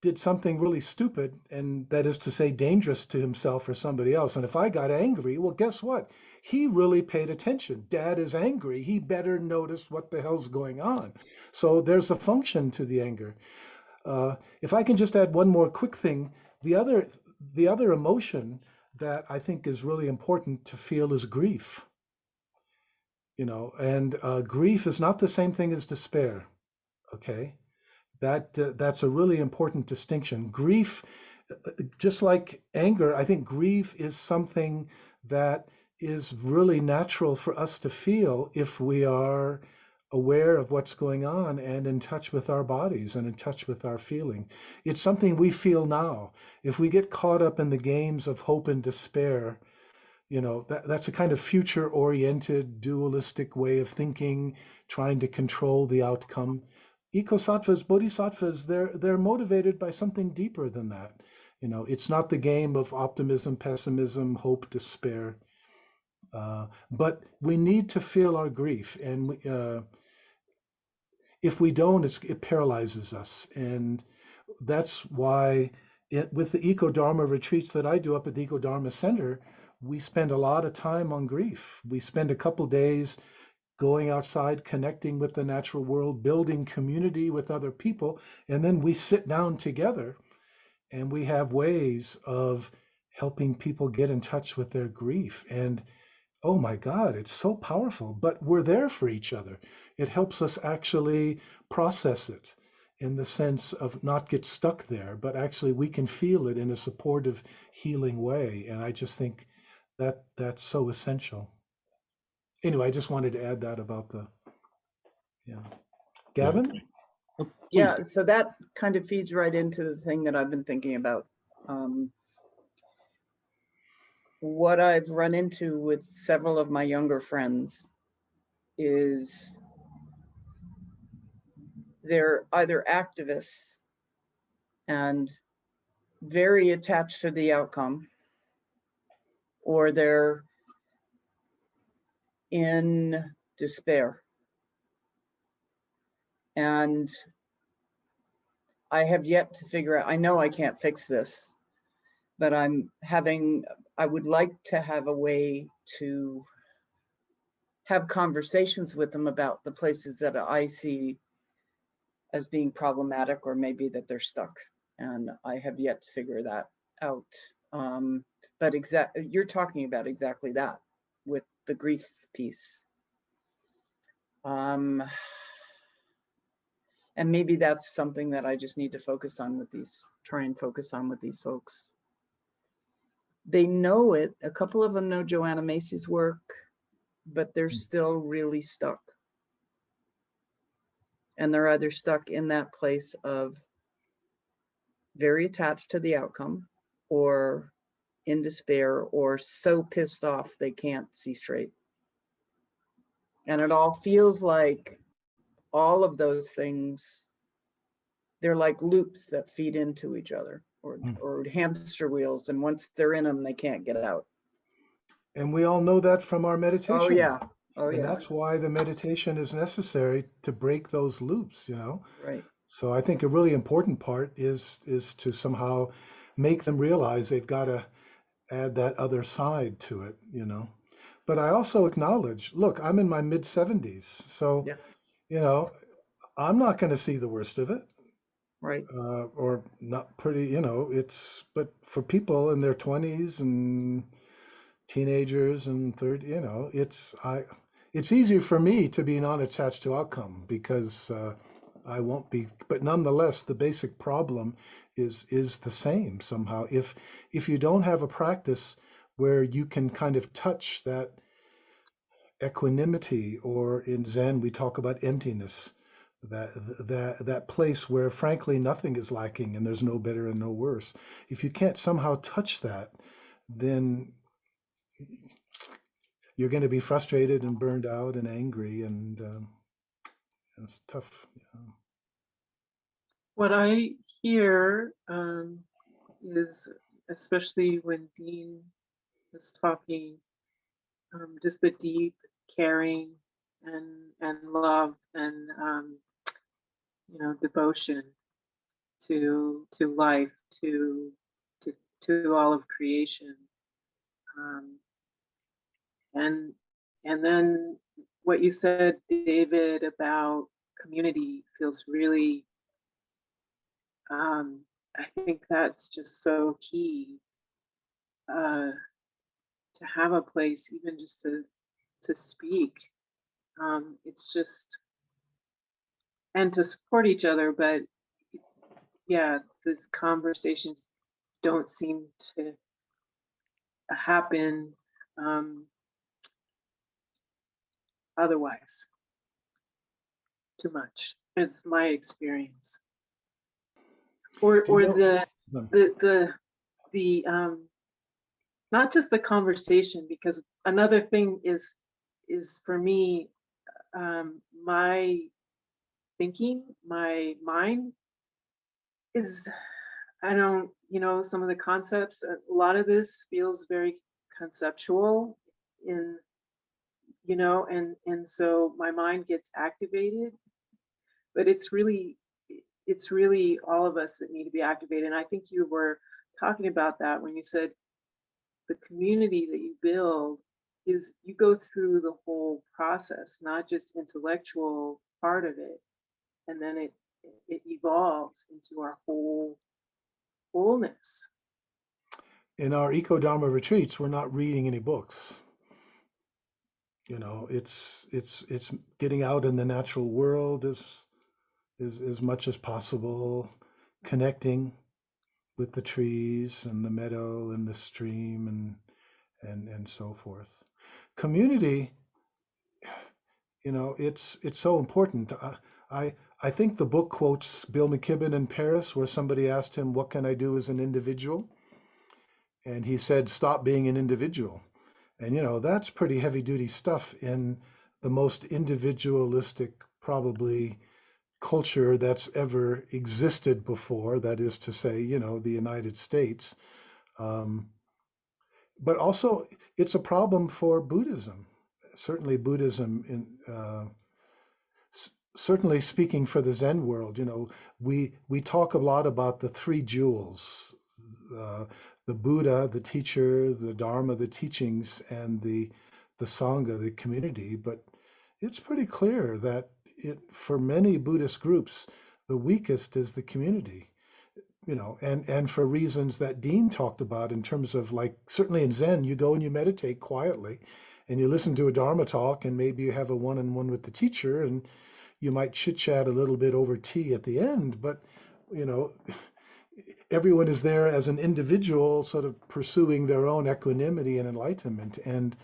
did something really stupid, and that is to say dangerous to himself or somebody else, and if I got angry, well, guess what? He really paid attention. Dad is angry. He better notice what the hell's going on. So there's a function to the anger. If I can just add one more quick thing, the other emotion that I think is really important to feel is grief. And grief is not the same thing as despair. Okay, that's a really important distinction. Grief, just like anger, I think grief is something that is really natural for us to feel if we are aware of what's going on and in touch with our bodies and in touch with our feeling. It's something we feel now. If we get caught up in the games of hope and despair, that's a kind of future-oriented, dualistic way of thinking, trying to control the outcome. Ecosattvas, bodhisattvas, they're motivated by something deeper than that. It's not the game of optimism, pessimism, hope, despair. But we need to feel our grief, and if we don't, it paralyzes us. And that's why with the Ecodharma retreats that I do up at the Ecodharma Center, we spend a lot of time on grief. We spend a couple days going outside, connecting with the natural world, building community with other people, and then we sit down together and we have ways of helping people get in touch with their grief. And oh my God, it's so powerful, but we're there for each other. It helps us actually process it in the sense of not get stuck there, but actually we can feel it in a supportive, healing way. And I just think that that's so essential. Anyway, I just wanted to add that about Gavin? Oh, Yeah, so that kind of feeds right into the thing that I've been thinking about. What I've run into with several of my younger friends is they're either activists and very attached to the outcome, or they're in despair. And I have yet to figure out, I know I can't fix this, but I would like to have a way to have conversations with them about the places that I see as being problematic, or maybe that they're stuck. And I have yet to figure that out. But you're talking about exactly that with the grief piece. And maybe that's something that I just need to focus on with try and focus on with these folks. They know it. A couple of them know Joanna Macy's work, but they're still really stuck. And they're either stuck in that place of very attached to the outcome, or in despair, or so pissed off they can't see straight. And it all feels like all of those things, they're like loops that feed into each other, or hamster wheels, and once they're in them, they can't get out. And we all know that from our meditation. Oh yeah. Oh And yeah. that's why the meditation is necessary, to break those loops, you know. Right. So I think a really important part is to somehow make them realize they've got to add that other side to it, you know. But I also acknowledge, look, I'm in my mid 70s, so Yeah. you know, I'm not going to see the worst of it, Right. or not pretty, you know. But for people in their 20s and teenagers and 30, you know, it's easier for me to be non-attached to outcome, because I won't be, but nonetheless, the basic problem is the same somehow. If you don't have a practice where you can kind of touch that equanimity, or in Zen we talk about emptiness, that place where frankly nothing is lacking and there's no better and no worse. If you can't somehow touch that, then you're going to be frustrated and burned out and angry, and it's tough. Yeah. What I hear is, especially when Dean was talking, just the deep caring and love and devotion to life, to all of creation, and then what you said, David, about community feels really, I think that's just so key, to have a place, even just to speak. It's just, and to support each other. But yeah, these conversations don't seem to happen otherwise too much. It's my experience. Or Do you know- the not just the conversation, because another thing is for me, my thinking, my mind is, I don't, some of the concepts, a lot of this feels very conceptual in, and so my mind gets activated, but it's really all of us that need to be activated. And I think you were talking about that when you said the community that you build is, you go through the whole process, not just intellectual part of it, and then it evolves into our wholeness. In our Ecodharma retreats, we're not reading any books. You know, it's getting out in the natural world as much as possible, connecting with the trees and the meadow and the stream, and so forth. Community, you know, it's so important. I think the book quotes Bill McKibben in Paris, where somebody asked him, "What can I do as an individual?" And he said, "Stop being an individual." And you know, that's pretty heavy duty stuff in the most individualistic, probably, culture that's ever existed before. That is to say, you know, the United States. Um, but also, it's a problem for Buddhism. Certainly, Buddhism certainly speaking for the Zen world, we talk a lot about the three jewels, uh, the Buddha, the teacher, the Dharma, the teachings, and the Sangha, the community. But it's pretty clear that for many Buddhist groups, the weakest is the community. And for reasons that Dean talked about in terms of, like, certainly in Zen, you go and you meditate quietly and you listen to a Dharma talk, and maybe you have a one-on-one with the teacher, and you might chit chat a little bit over tea at the end, but you know, everyone is there as an individual, sort of pursuing their own equanimity and enlightenment. And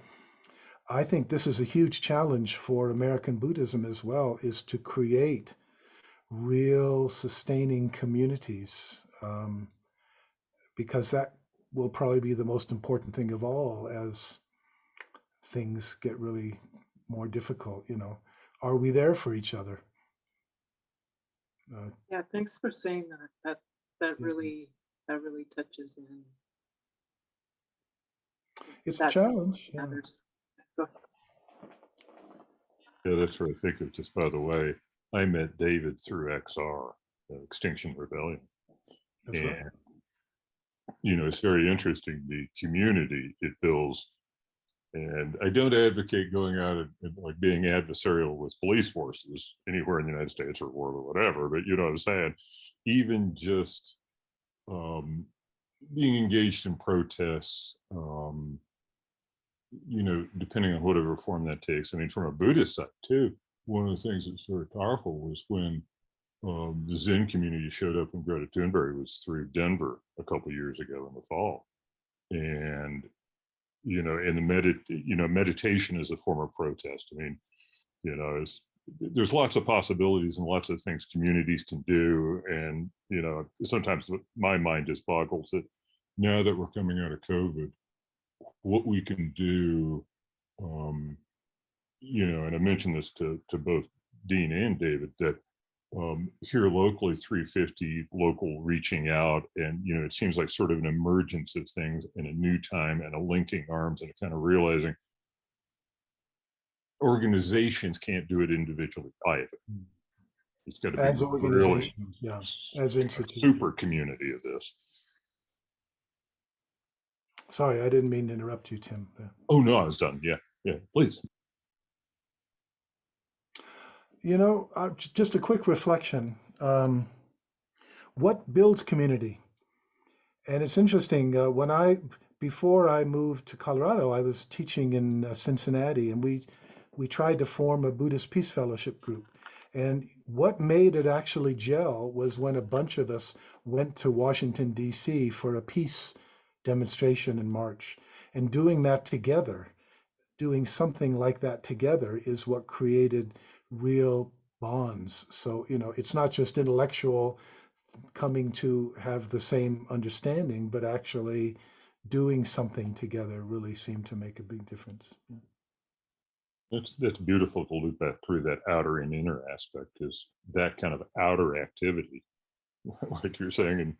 I think this is a huge challenge for American Buddhism as well, is to create real sustaining communities, because that will probably be the most important thing of all as things get really more difficult. Are we there for each other? Yeah, thanks for saying that. That Yeah. really touches in. It's a That's challenge. Yeah. matters. Go ahead. Yeah, that's what I think of. Just by the way, I met David through XR, Extinction Rebellion. That's and right. it's very interesting, the community it builds. And I don't advocate going out and like being adversarial with police forces anywhere in the United States or world or whatever, but you know what I'm saying? Even just being engaged in protests, depending on whatever form that takes. I mean, from a Buddhist side too, one of the things that's very powerful was when the Zen community showed up when Greta Thunberg was through Denver a couple of years ago in the fall. And and meditation is a form of protest. I mean, there's lots of possibilities and lots of things communities can do. And, sometimes my mind just boggles that now that we're coming out of COVID, what we can do, and I mentioned this to both Dean and David, that here locally, 350 local reaching out, and it seems like sort of an emergence of things in a new time and a linking arms and a kind of realizing organizations can't do it individually either. It's got to be As really organizations, yeah, as institutions. super community of this. Sorry, I didn't mean to interrupt you, Tim. Oh no, I was done. Yeah, please. Just a quick reflection. What builds community? And it's interesting. Before I moved to Colorado, I was teaching in Cincinnati, and we tried to form a Buddhist Peace Fellowship group. And what made it actually gel was when a bunch of us went to Washington, D.C. for a peace demonstration in March. And doing that together, doing something like that together, is what created real bonds. So, it's not just intellectual coming to have the same understanding, but actually doing something together really seemed to make a big difference. Yeah. That's beautiful to loop that through, that outer and inner aspect, is that kind of outer activity, like you're saying, and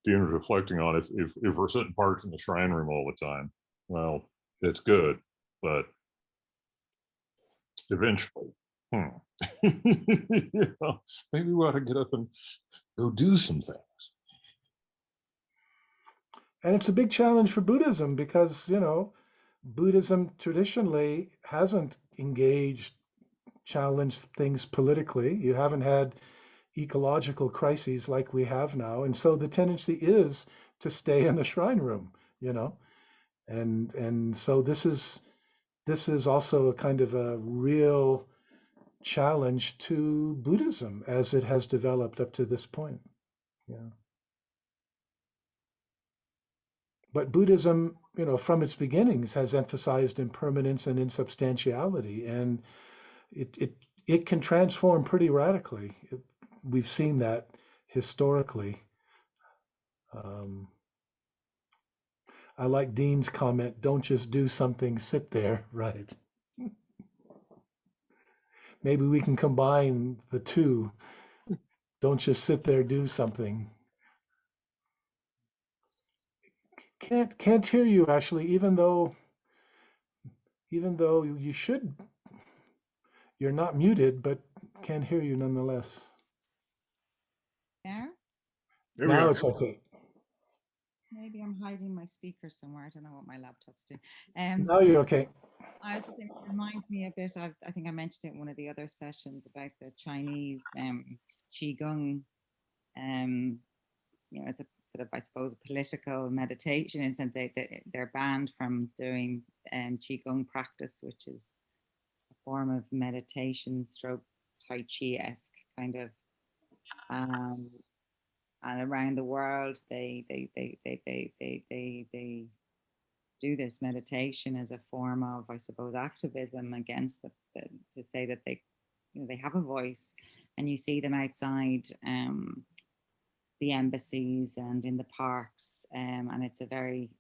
Dean was reflecting on, if we're sitting parked in the shrine room all the time, well, it's good, but eventually, maybe we ought to get up and go do some things. And it's a big challenge for Buddhism because, Buddhism traditionally hasn't challenged things politically. You haven't had ecological crises like we have now. And so the tendency is to stay in the shrine room, and so this is also a kind of a real challenge to Buddhism as it has developed up to this point. Yeah. But Buddhism, from its beginnings, has emphasized impermanence and insubstantiality, and it can transform pretty radically. We've seen that historically. I like Dean's comment, don't just do something, sit there, right? Maybe we can combine the two. Don't just sit there, do something. Can't hear you, Ashley, even though you should. You're not muted, but can't hear you nonetheless. There? There we Now are. it's okay. Maybe I'm hiding my speaker somewhere. I don't know what my laptop's doing. Now you're okay. I was just saying, it reminds me a bit of, I think I mentioned it in one of the other sessions about the Chinese Qigong. It's a sort of, I suppose, political meditation, in the sense they're banned from doing Qigong practice, which is a form of meditation stroke Tai Chi-esque kind of. And around the world, they do this meditation as a form of, I suppose, activism against to say that they have a voice. And you see them outside the embassies and in the parks, and it's a very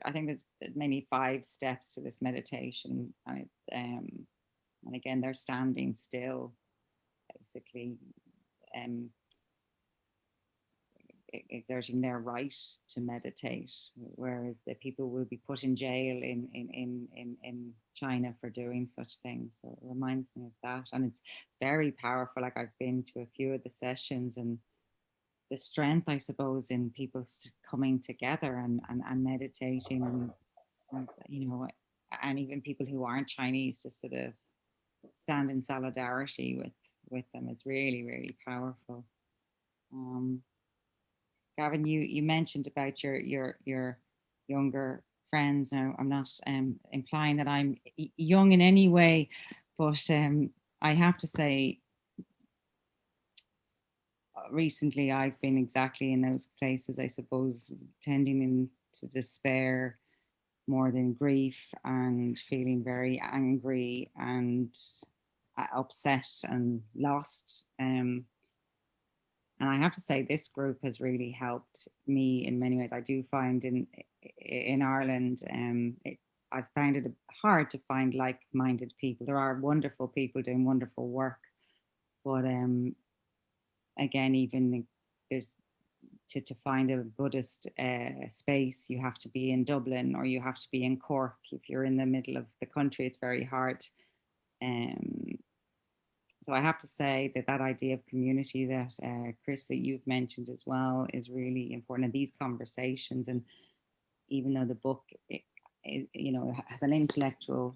I think there's many 5 steps to this meditation, and again, they're standing still, basically, exerting their right to meditate, whereas the people will be put in jail in China for doing such things. So it reminds me of that, and it's very powerful. Like, I've been to a few of the sessions, and the strength, I suppose, in people coming together and meditating, and and even people who aren't Chinese, to sort of stand in solidarity with them, is really, really powerful. Gavin, you mentioned about your younger friends. Now, I'm not implying that I'm young in any way, but I have to say, recently I've been exactly in those places, I suppose, tending into despair more than grief, and feeling very angry and upset and lost. And I have to say, this group has really helped me in many ways. I do find in Ireland, I found it hard to find like-minded people. There are wonderful people doing wonderful work, but again, even there's to find a Buddhist space, you have to be in Dublin or you have to be in Cork. If you're in the middle of the country, it's very hard. So I have to say that idea of community that Chris, that you've mentioned as well, is really important in these conversations. And even though the book, has an intellectual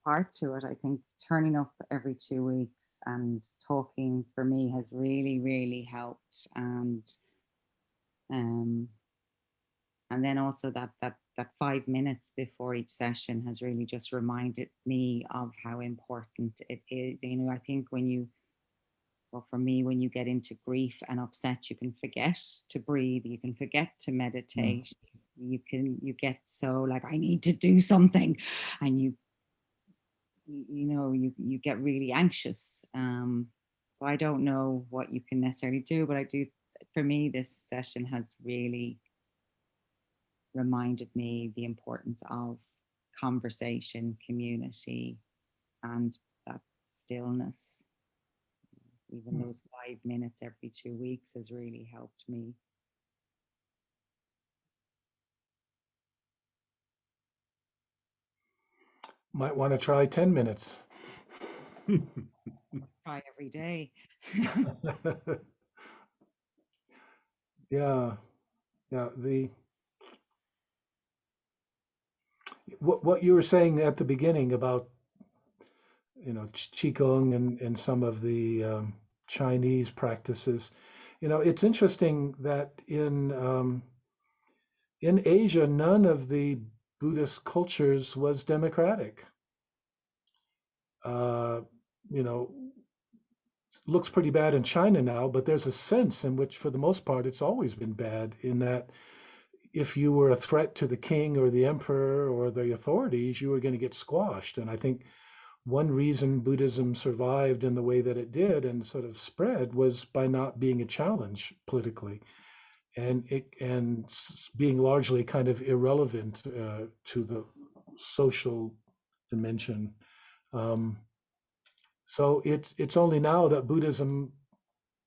part to it, I think turning up every 2 weeks and talking for me has really, really helped. And then also that 5 minutes before each session has really just reminded me of how important it is. I think for me, when you get into grief and upset, you can forget to breathe, you can forget to meditate, you get so like, I need to do something, and you get really anxious. So I don't know what you can necessarily do, but for me, this session has really reminded me the importance of conversation, community, and that stillness. Even those 5 minutes every 2 weeks has really helped me. Might want to try 10 minutes. Try every day. Yeah. What you were saying at the beginning about Qigong and some of the Chinese practices, it's interesting that in Asia, none of the Buddhist cultures was democratic. Looks pretty bad in China now, but there's a sense in which, for the most part, it's always been bad, in that if you were a threat to the king or the emperor or the authorities, you were going to get squashed. And I think one reason Buddhism survived in the way that it did and sort of spread was by not being a challenge politically, and being largely kind of irrelevant to the social dimension. So it's only now that Buddhism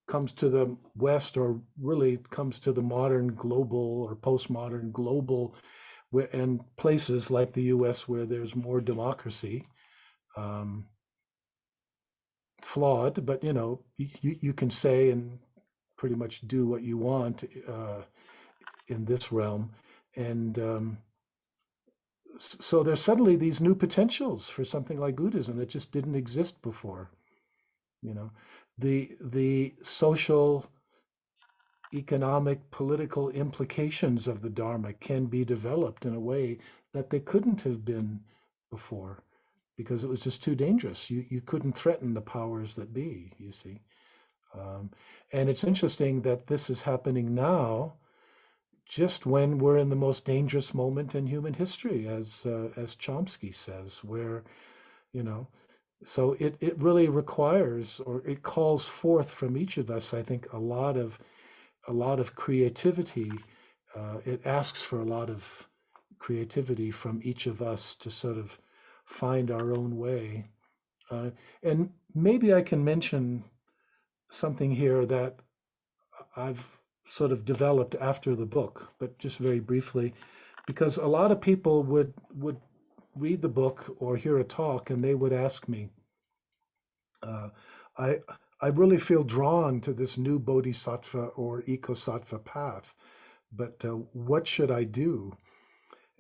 comes to the West, or really comes to the modern global or postmodern global, and places like the US where there's more democracy. flawed, but you can say and pretty much do what you want in this realm. And so there's suddenly these new potentials for something like Buddhism that just didn't exist before. The social, economic, political implications of the Dharma can be developed in a way that they couldn't have been before, because it was just too dangerous. You couldn't threaten the powers that be, you see. And it's interesting that this is happening now, just when we're in the most dangerous moment in human history, as Chomsky says, where, you know, so it really requires, or it calls forth from each of us, I think, a lot of creativity. It asks for a lot of creativity from each of us to sort of find our own way. And maybe I can mention something here that I've sort of developed after the book, but just very briefly, because a lot of people would read the book or hear a talk and they would ask me, uh, I I really feel drawn to this new bodhisattva or ecosattva path, but what should I do?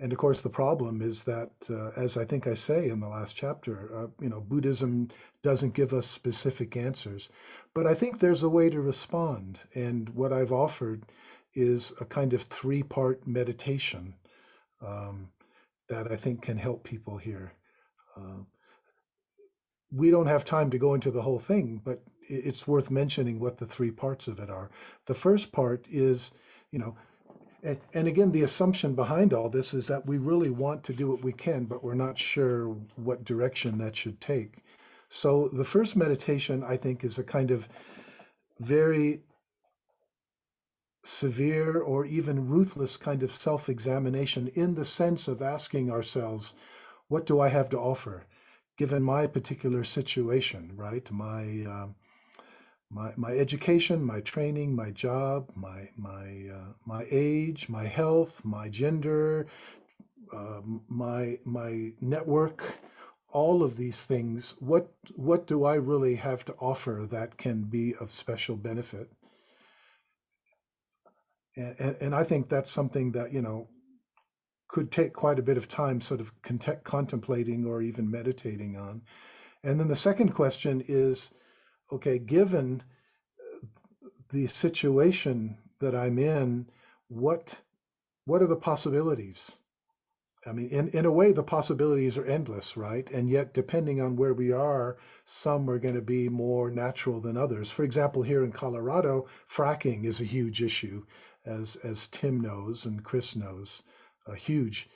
And of course, the problem is that, as I think I say in the last chapter, Buddhism doesn't give us specific answers. But I think there's a way to respond. And what I've offered is a kind of three-part meditation um, that I think can help people here. Uh, we don't have time to go into the whole thing, but it's worth mentioning what the three parts of it are. The first part is, you know, and again, the assumption behind all this is that we really want to do what we can, but we're not sure what direction that should take. So the first meditation, I think, is a kind of very severe or even ruthless kind of self-examination, in the sense of asking ourselves, what do I have to offer, given my particular situation, right? My education, my training, my job, my age, my health, my gender, my network, all of these things. What do I really have to offer that can be of special benefit? And I think that's something that could take quite a bit of time, sort of contemplating or even meditating on. And then the second question is, okay, given the situation that I'm in, what are the possibilities? I mean, in a way, the possibilities are endless, right? And yet, depending on where we are, some are going to be more natural than others. For example, here in Colorado, fracking is a huge issue, as Tim knows and Chris knows, huge.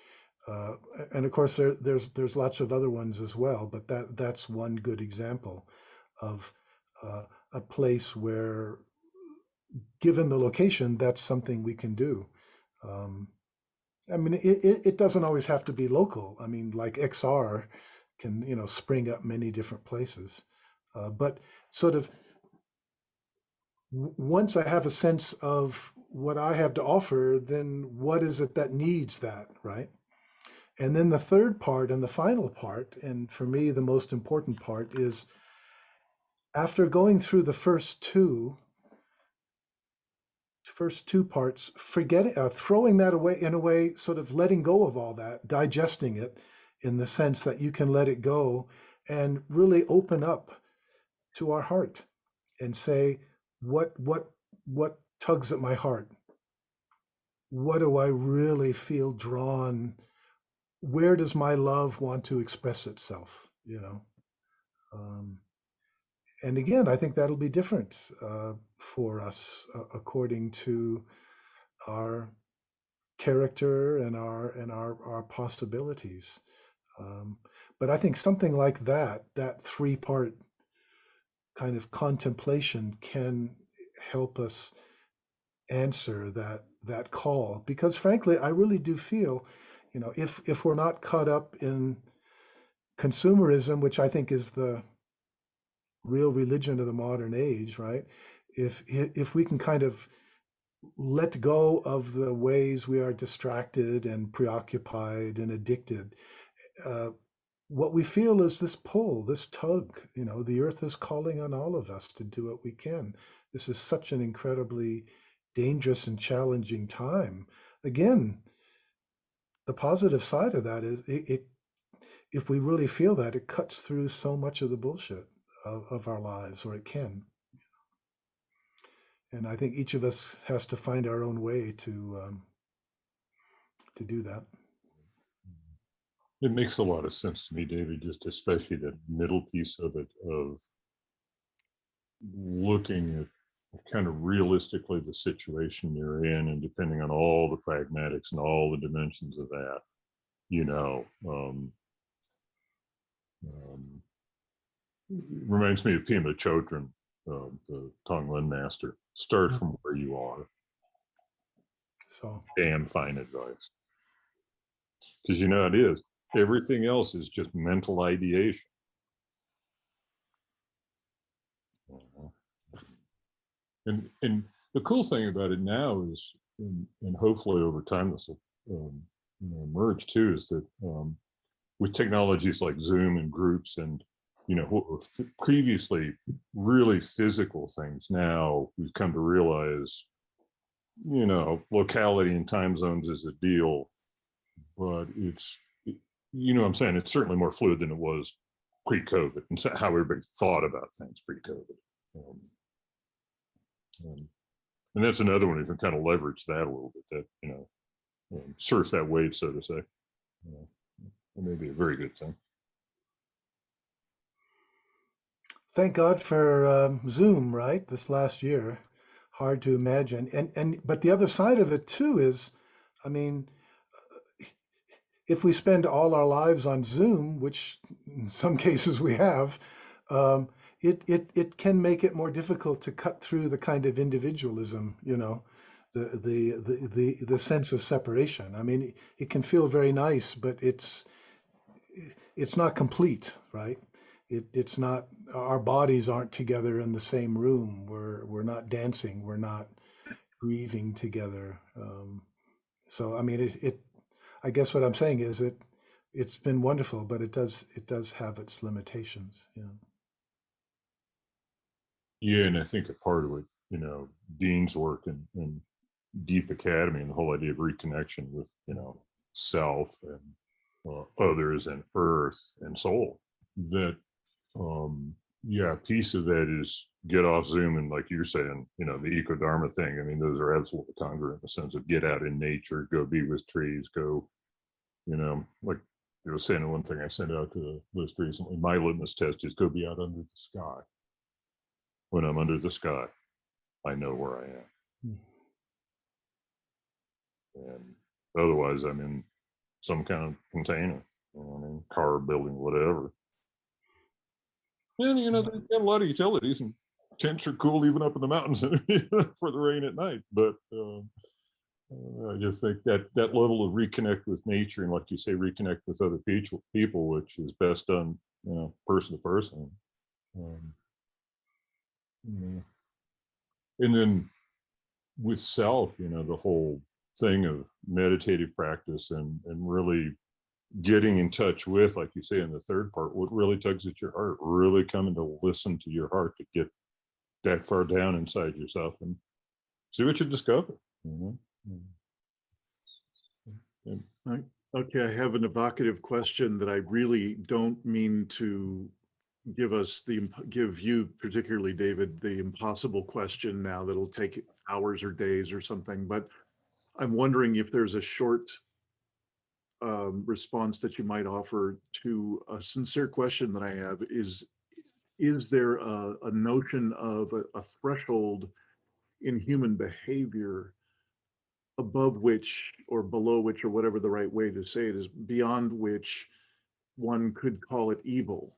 Uh, and of course, there's lots of other ones as well, but that's one good example of a place where, given the location, that's something we can do. Um, I mean, it doesn't always have to be local. I mean, like XR can, spring up many different places. But sort of once I have a sense of what I have to offer, then what is it that needs that, right? And then the third part and the final part, and for me, the most important part, is after going through the first two parts, forgetting, throwing that away, in a way, sort of letting go of all that, digesting it, in the sense that you can let it go and really open up to our heart and say, what tugs at my heart? What do I really feel drawn? Where does my love want to express itself? Um, and again, I think that'll be different for us according to our character and our possibilities. But I think something like that three-part kind of contemplation can help us answer that call. Because frankly, I really do feel, if we're not caught up in consumerism, which I think is the real religion of the modern age, right? If we can kind of let go of the ways we are distracted and preoccupied and addicted, uh, what we feel is this pull, this tug. You know, the earth is calling on all of us to do what we can. This is such an incredibly dangerous and challenging time. Again, the positive side of that is if we really feel that, it cuts through so much of the bullshit of our lives, or it can. And I think each of us has to find our own way to do that. It makes a lot of sense to me, David, just especially the middle piece of it, of looking at kind of realistically the situation you're in, and depending on all the pragmatics and all the dimensions of that, you know, reminds me of Pema Chodron, the Tonglen master. Start from where you are. So Damn fine advice. Because you know it is. Everything else is just mental ideation. And the cool thing about it now is, and hopefully over time this will emerge too, is that with technologies like Zoom and groups and what were previously really physical things, now we've come to realize locality and time zones is a deal, but it's what I'm saying, it's certainly more fluid than it was pre-COVID, and how everybody thought about things pre-COVID. And that's another one, you can kind of leverage that a little bit, that surf that wave, so to say. It may be a very good thing. thank God for Zoom, right? This last year, hard to imagine. But the other side of it too is, I mean, if we spend all our lives on Zoom, which in some cases we have, it can make it more difficult to cut through the kind of individualism, the sense of separation. I mean, it can feel very nice, but it's not complete, right? It's not. Our bodies aren't together in the same room. We're not dancing. We're not grieving together. So I mean, I guess what I'm saying is it's been wonderful, but it does have its limitations. Yeah, and I think a part of it, Dean's work and Deep Academy, and the whole idea of reconnection with self and others and earth and soul. That a piece of that is get off Zoom, and like you're saying, the Ecodharma thing. I mean, those are absolutely congruent in the sense of get out in nature, go be with trees, go. Like I was saying, one thing I sent out to the list recently, my litmus test is go be out under the sky. When I'm under the sky, I know where I am. And otherwise, I'm in some kind of container, car, building, whatever. And, they've got a lot of utilities, and tents are cool even up in the mountains for the rain at night. But I just think that level of reconnect with nature, and like you say, reconnect with other people, which is best done, person to person. And then with self, the whole thing of meditative practice and really getting in touch with, like you say in the third part, what really tugs at your heart, really coming to listen to your heart, to get that far down inside yourself and see what you discover. Okay, I have an evocative question that I really don't mean to give you, particularly David, the impossible question now that'll take hours or days or something, but I'm wondering if there's a short response that you might offer to a sincere question that I have. Is there a notion of a threshold in human behavior above which or below which, or whatever the right way to say it is, beyond which one could call it evil?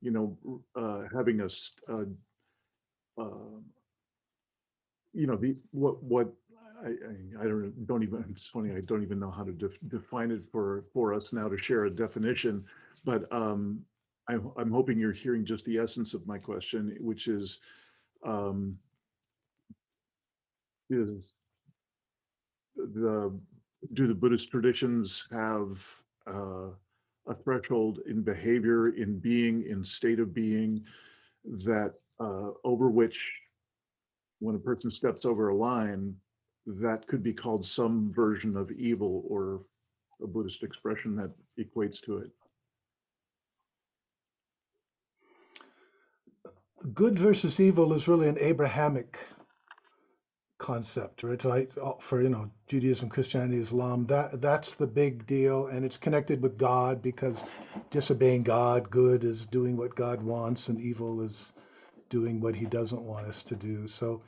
Having I don't even, it's funny, I don't even know how to define it for us now to share a definition, but I'm hoping you're hearing just the essence of my question, which is do the Buddhist traditions have a threshold in behavior, in being, in state of being, that over which, when a person steps over a line, that could be called some version of evil, or a Buddhist expression that equates to it. Good versus evil is really an Abrahamic concept, right? So for Judaism, Christianity, Islam, that's the big deal, and it's connected with God, because disobeying God, good is doing what God wants, and evil is doing what He doesn't want us to do. So,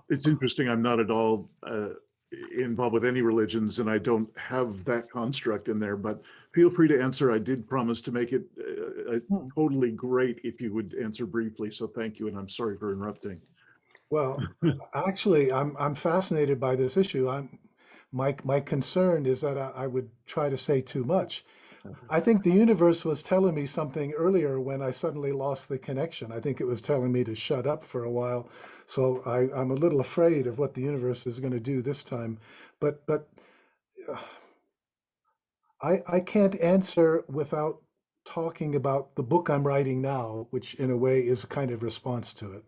It's interesting. I'm not at all involved with any religions, and I don't have that construct in there. But feel free to answer. I did promise to make it totally great if you would answer briefly. So thank you, and I'm sorry for interrupting. Well, actually, I'm fascinated by this issue. My concern is that I would try to say too much. I think the universe was telling me something earlier when I suddenly lost the connection. I think it was telling me to shut up for a while. So I'm a little afraid of what the universe is going to do this time. But uh, I can't answer without talking about the book I'm writing now, which in a way is a kind of response to it,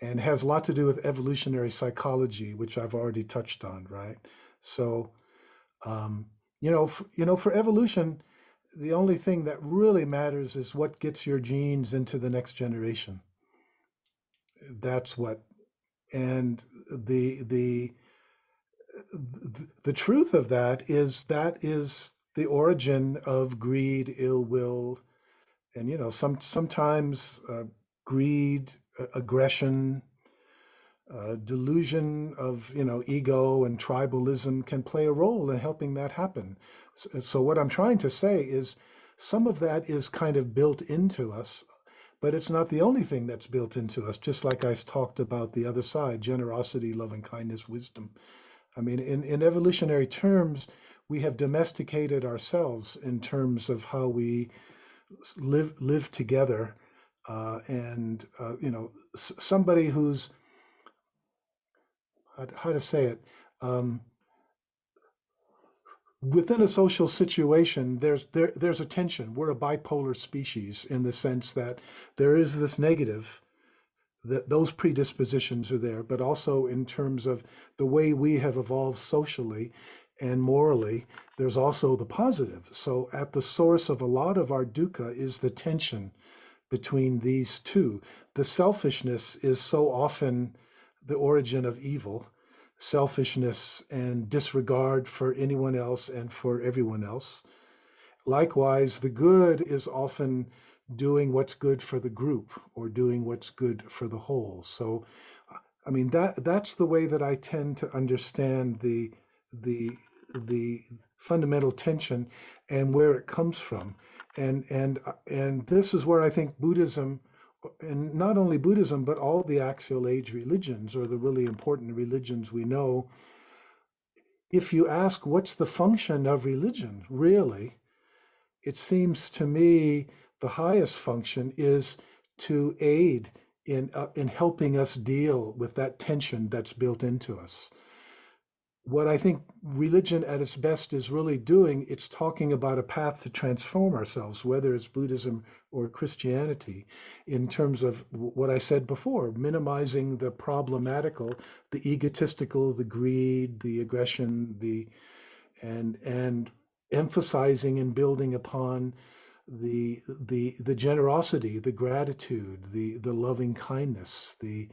and has a lot to do with evolutionary psychology, which I've already touched on, right? So, um, for evolution, the only thing that really matters is what gets your genes into the next generation. That's what, and the truth of that is the origin of greed, ill will, and sometimes greed, aggression, delusion of ego and tribalism can play a role in helping that happen. So what I'm trying to say is some of that is kind of built into us, but it's not the only thing that's built into us. Just like I talked about the other side: generosity, loving kindness, wisdom. I mean, in evolutionary terms, we have domesticated ourselves in terms of how we live together, and somebody who's, how to say it, um, within a social situation, there's a tension. We're a bipolar species in the sense that there is this negative, that those predispositions are there, but also in terms of the way we have evolved socially and morally, there's also the positive. So at the source of a lot of our dukkha is the tension between these two. The selfishness is so often the origin of evil, selfishness and disregard for anyone else and for everyone else. Likewise, the good is often doing what's good for the group or doing what's good for the whole. So, I mean, that's the way that I tend to understand the fundamental tension and where it comes from. And this is where I think Buddhism, and not only Buddhism, but all the axial age religions, or the really important religions we know, if you ask what's the function of religion, really, it seems to me the highest function is to aid in helping us deal with that tension that's built into us. What I think religion at its best is really doing, it's talking about a path to transform ourselves, whether it's Buddhism or Christianity, in terms of what I said before: minimizing the problematical, the egotistical, the greed, the aggression, and emphasizing and building upon the generosity, the gratitude, the loving kindness, the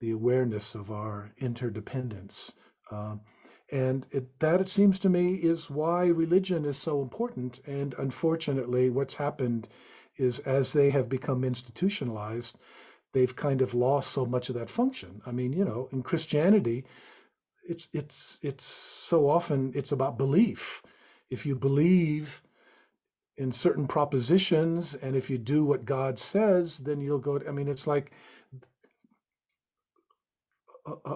awareness of our interdependence. And it seems to me is why religion is so important. And unfortunately, what's happened is, as they have become institutionalized, they've kind of lost so much of that function. I mean, in Christianity, it's so often it's about belief. If you believe in certain propositions, and if you do what God says, then you'll go. I mean, it's like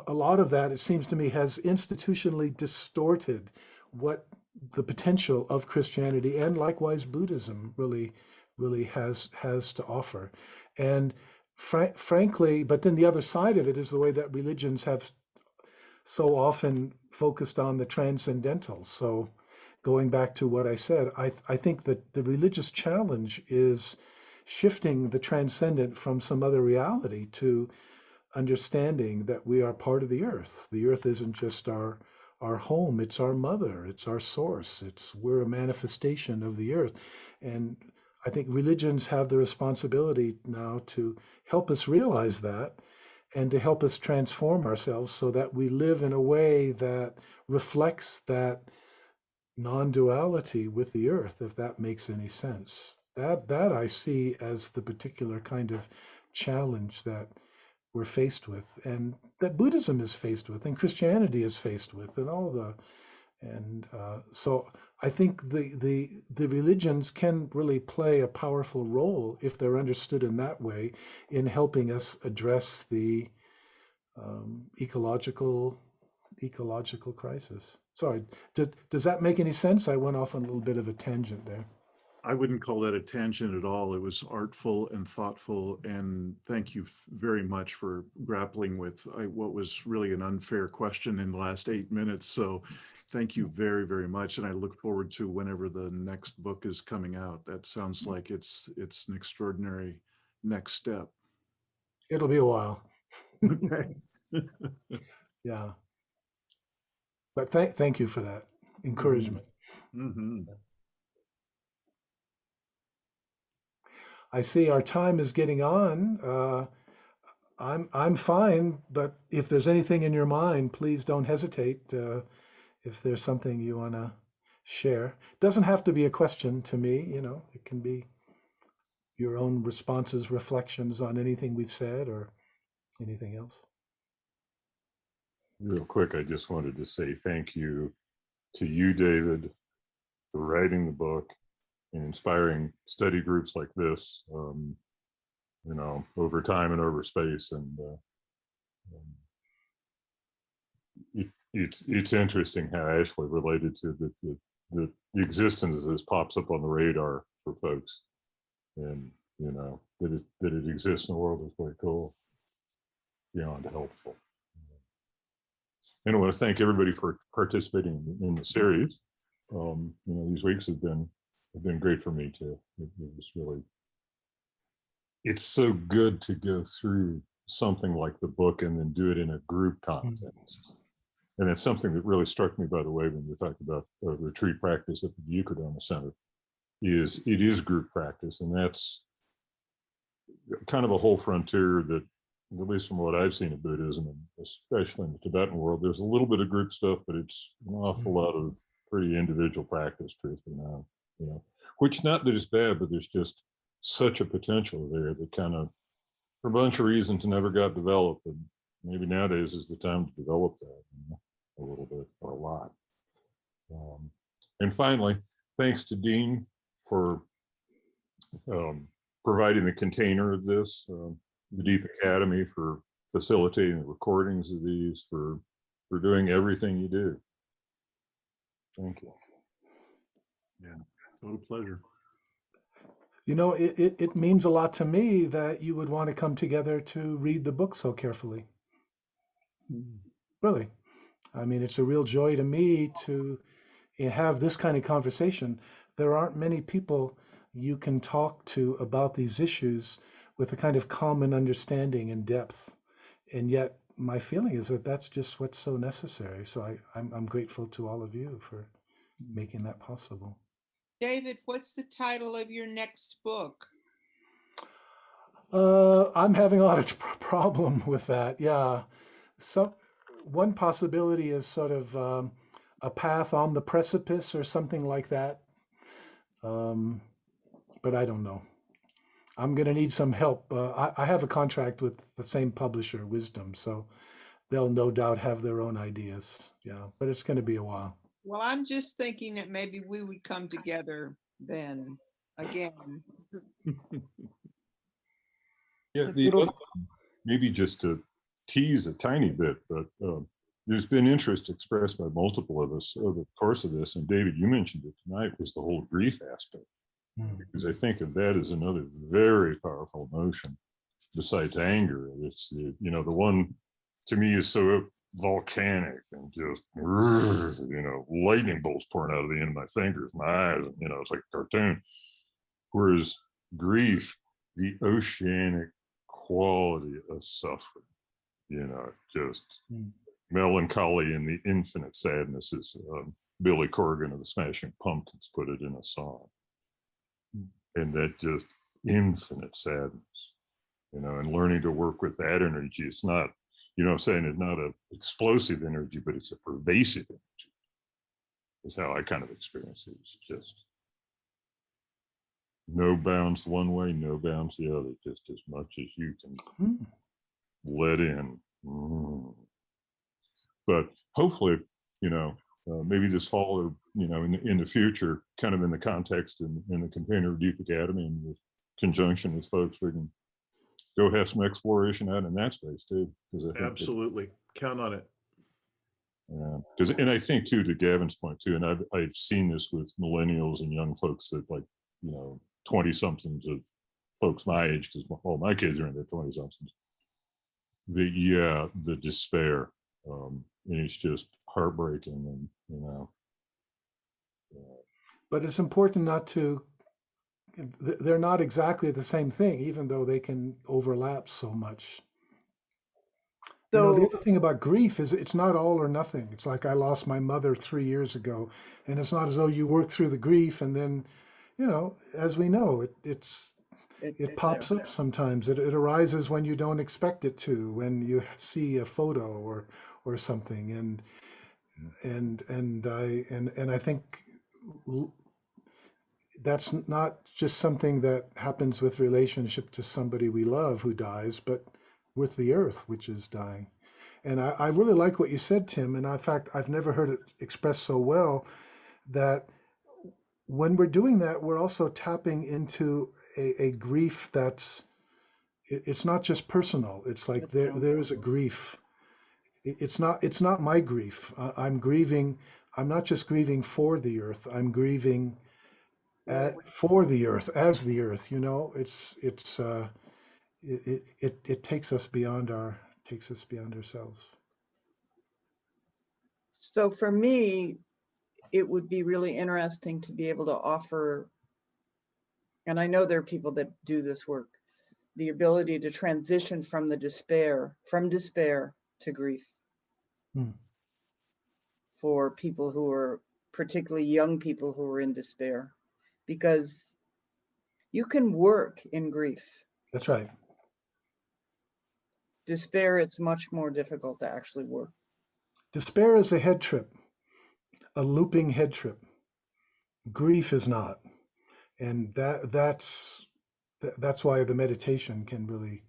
a lot of that, it seems to me, has institutionally distorted what the potential of Christianity, and likewise Buddhism, really has to offer. And frankly, but then the other side of it is the way that religions have so often focused on the transcendental. So, going back to what I said, I think that the religious challenge is shifting the transcendent from some other reality to understanding that we are part of the earth. The earth isn't just our home, it's our mother, it's our source, we're a manifestation of the earth. And I think religions have the responsibility now to help us realize that and to help us transform ourselves so that we live in a way that reflects that non-duality with the earth, if that makes any sense. That I see as the particular kind of challenge that we're faced with, and that Buddhism is faced with, and Christianity is faced with, and so I think the religions can really play a powerful role if they're understood in that way in helping us address the ecological crisis. Sorry, does that make any sense? I went off on a little bit of a tangent there. I wouldn't call that a tangent at all. It was artful and thoughtful, and thank you very much for grappling with what was really an unfair question in the last 8 minutes. So thank you very, very much. And I look forward to whenever the next book is coming out. That sounds like it's an extraordinary next step. It'll be a while. Okay. Yeah. But thank you for that encouragement. Mm-hmm. I see our time is getting on. I'm fine, but if there's anything in your mind, please don't hesitate. If there's something you want to share, it doesn't have to be a question to me. It can be your own responses, reflections on anything we've said or anything else. Real quick, I just wanted to say thank you to you, David, for writing the book and inspiring study groups like this, over time and over space. And it's interesting how Ashley related to the existence of this pops up on the radar for folks, and that it exists in the world is quite cool, beyond helpful. And I want to thank everybody for participating in the series. These weeks have been great for me too. It was really, it's so good to go through something like the book and then do it in a group context. And it's something that really struck me, by the way, when we talked about retreat practice at the Ecodharma Center, it is group practice. And that's kind of a whole frontier that, at least from what I've seen of Buddhism, and especially in the Tibetan world, there's a little bit of group stuff, but it's an awful lot of pretty individual practice, truthfully now, which, not that it's bad, but there's just such a potential there that kind of, for a bunch of reasons, never got developed. And maybe nowadays is the time to develop that a little bit or a lot. And finally, thanks to Dean for providing the container of this, the Deep Academy for facilitating the recordings of these, for doing everything you do. Thank you. Yeah, total pleasure. It means a lot to me that you would want to come together to read the book so carefully. Really. I mean, it's a real joy to me to have this kind of conversation. There aren't many people you can talk to about these issues with a kind of common understanding and depth. And yet my feeling is that that's just what's so necessary. So I'm grateful to all of you for making that possible. David, what's the title of your next book? I'm having a lot of problem with that. Yeah. So one possibility is sort of a path on the precipice or something like that. But I don't know. I'm going to need some help. I have a contract with the same publisher, Wisdom, so they'll no doubt have their own ideas. Yeah, but it's going to be a while. Well, I'm just thinking that maybe we would come together then again. Yeah, maybe just to tease a tiny bit, but there's been interest expressed by multiple of us over the course of this, and David, you mentioned it tonight, was the whole grief aspect. Because I think of that as another very powerful notion besides anger. It's the one to me is so volcanic and just, you know, lightning bolts pouring out of the end of my fingers, my eyes, you know, it's like a cartoon. Whereas grief, the oceanic quality of suffering, you know, just melancholy and the infinite sadness, is Billy Corgan of the Smashing Pumpkins put it in a song. And that just infinite sadness, you know, and learning to work with that energy. It's not, you know what I'm saying, it's not an explosive energy, but it's a pervasive energy, is how I kind of experience it. It's just no bounds one way, no bounds the other, just as much as you can let in. But hopefully, you know, maybe this fall, or, you know, in the future, kind of in the context in the container of Deep Academy, and with conjunction with folks, we can go have some exploration out in that space too. Absolutely. Count on it. Because, and I think too, to Gavin's point too, and I've seen this with millennials and young folks that, like, you know, 20 somethings of folks my age, because all my kids are in their 20 somethings. The despair, and it's just heartbreaking, and, you know. But it's important not to, they're not exactly the same thing, even though they can overlap so much. You know, the So, other thing about grief is it's not all or nothing. It's like I lost my mother 3 years ago, and it's not as though you work through the grief and then, you know, as we know, it pops up sometimes. It arises when you don't expect it to, when you see a photo or something, and I think that's not just something that happens with relationship to somebody we love who dies, but with the earth, which is dying. And I really like what you said, Tim. And in fact, I've never heard it expressed so well, that when we're doing that, we're also tapping into a grief that's, it's not just personal. It's like there is a grief. It's not my grief. I'm grieving. I'm not just grieving for the earth. I'm grieving for the earth, as the earth. You know, it takes us beyond ourselves. so for me, it would be really interesting to be able to offer, and I know there are people that do this work, the ability to transition from despair to grief. For people who are, particularly young people who are in despair, because you can work in grief. That's right. Despair, it's much more difficult to actually work. Despair is a head trip, a looping head trip. Grief is not, and that's why the meditation can really.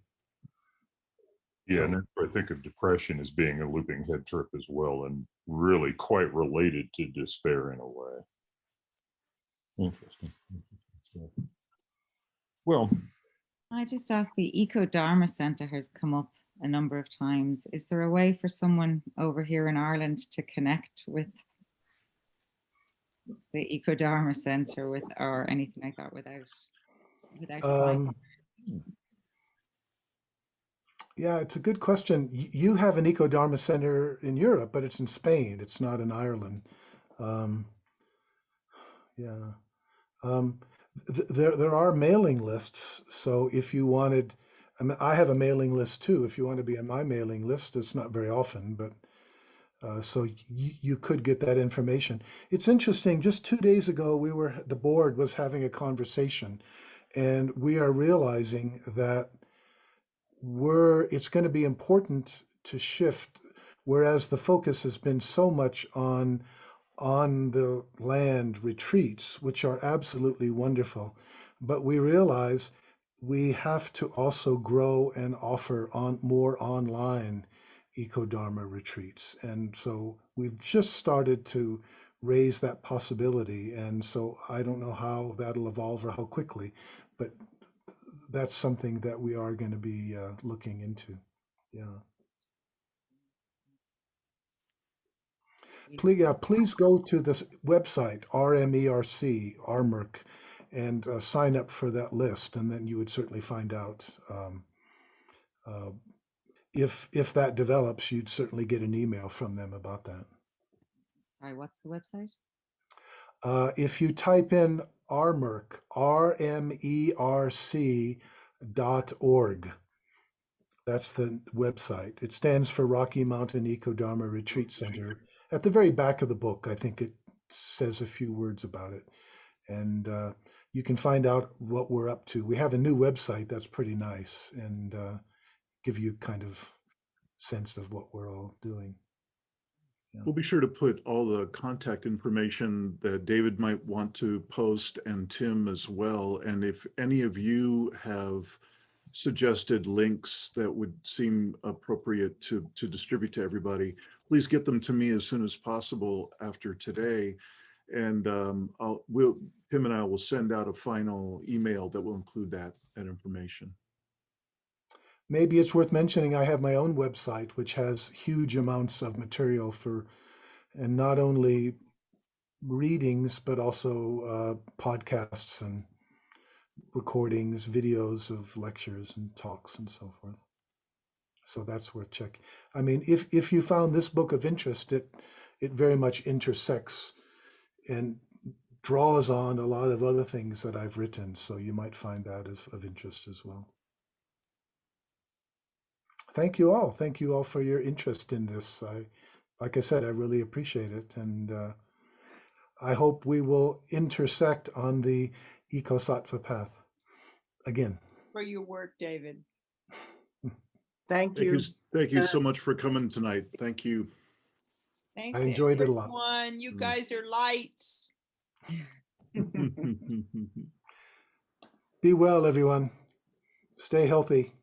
Yeah, and I think of depression as being a looping head trip as well, and really quite related to despair in a way. Interesting. Well, I just asked, the Ecodharma Centre has come up a number of times. Is there a way for someone over here in Ireland to connect with the Ecodharma Centre with, or anything like that, without applying? Yeah, it's a good question. You have an Ecodharma Center in Europe, but it's in Spain. It's not in Ireland. Yeah. There are mailing lists. So if you wanted, I mean, I have a mailing list too. If you want to be on my mailing list, it's not very often, but so you could get that information. It's interesting. Just 2 days ago, the board was having a conversation, and we are realizing that it's going to be important to shift, whereas the focus has been so much on the land retreats, which are absolutely wonderful. But we realize we have to also grow and offer more online Ecodharma retreats. And so we've just started to raise that possibility. And so I don't know how that'll evolve or how quickly, but that's something that we are going to be looking into. Yeah. Please go to this website, RMERC, RMERC, and sign up for that list, and then you would certainly find out. if that develops, you'd certainly get an email from them about that. Sorry, what's the website? If you type in RMERC, RMERC.org, that's the website. It stands for Rocky Mountain Ecodharma Retreat Center. At the very back of the book, I think it says a few words about it. And you can find out what we're up to. We have a new website that's pretty nice and give you kind of sense of what we're all doing. Yeah. We'll be sure to put all the contact information that David might want to post, and Tim as well. And if any of you have suggested links that would seem appropriate to distribute to everybody, please get them to me as soon as possible after today. And Tim and I will send out a final email that will include that information. Maybe it's worth mentioning I have my own website, which has huge amounts of material and not only readings, but also podcasts and recordings, videos of lectures and talks and so forth. So that's worth checking. I mean, if you found this book of interest, it very much intersects and draws on a lot of other things that I've written. So you might find that of interest as well. Thank you all. Thank you all for your interest in this. Like I said, I really appreciate it. And I hope we will intersect on the Ecosattva path again. For your work, David. Thank you. Thank you so much for coming tonight. Thank you. Thanks. I enjoyed it a lot. Everyone. You guys are lights. Be well, everyone. Stay healthy.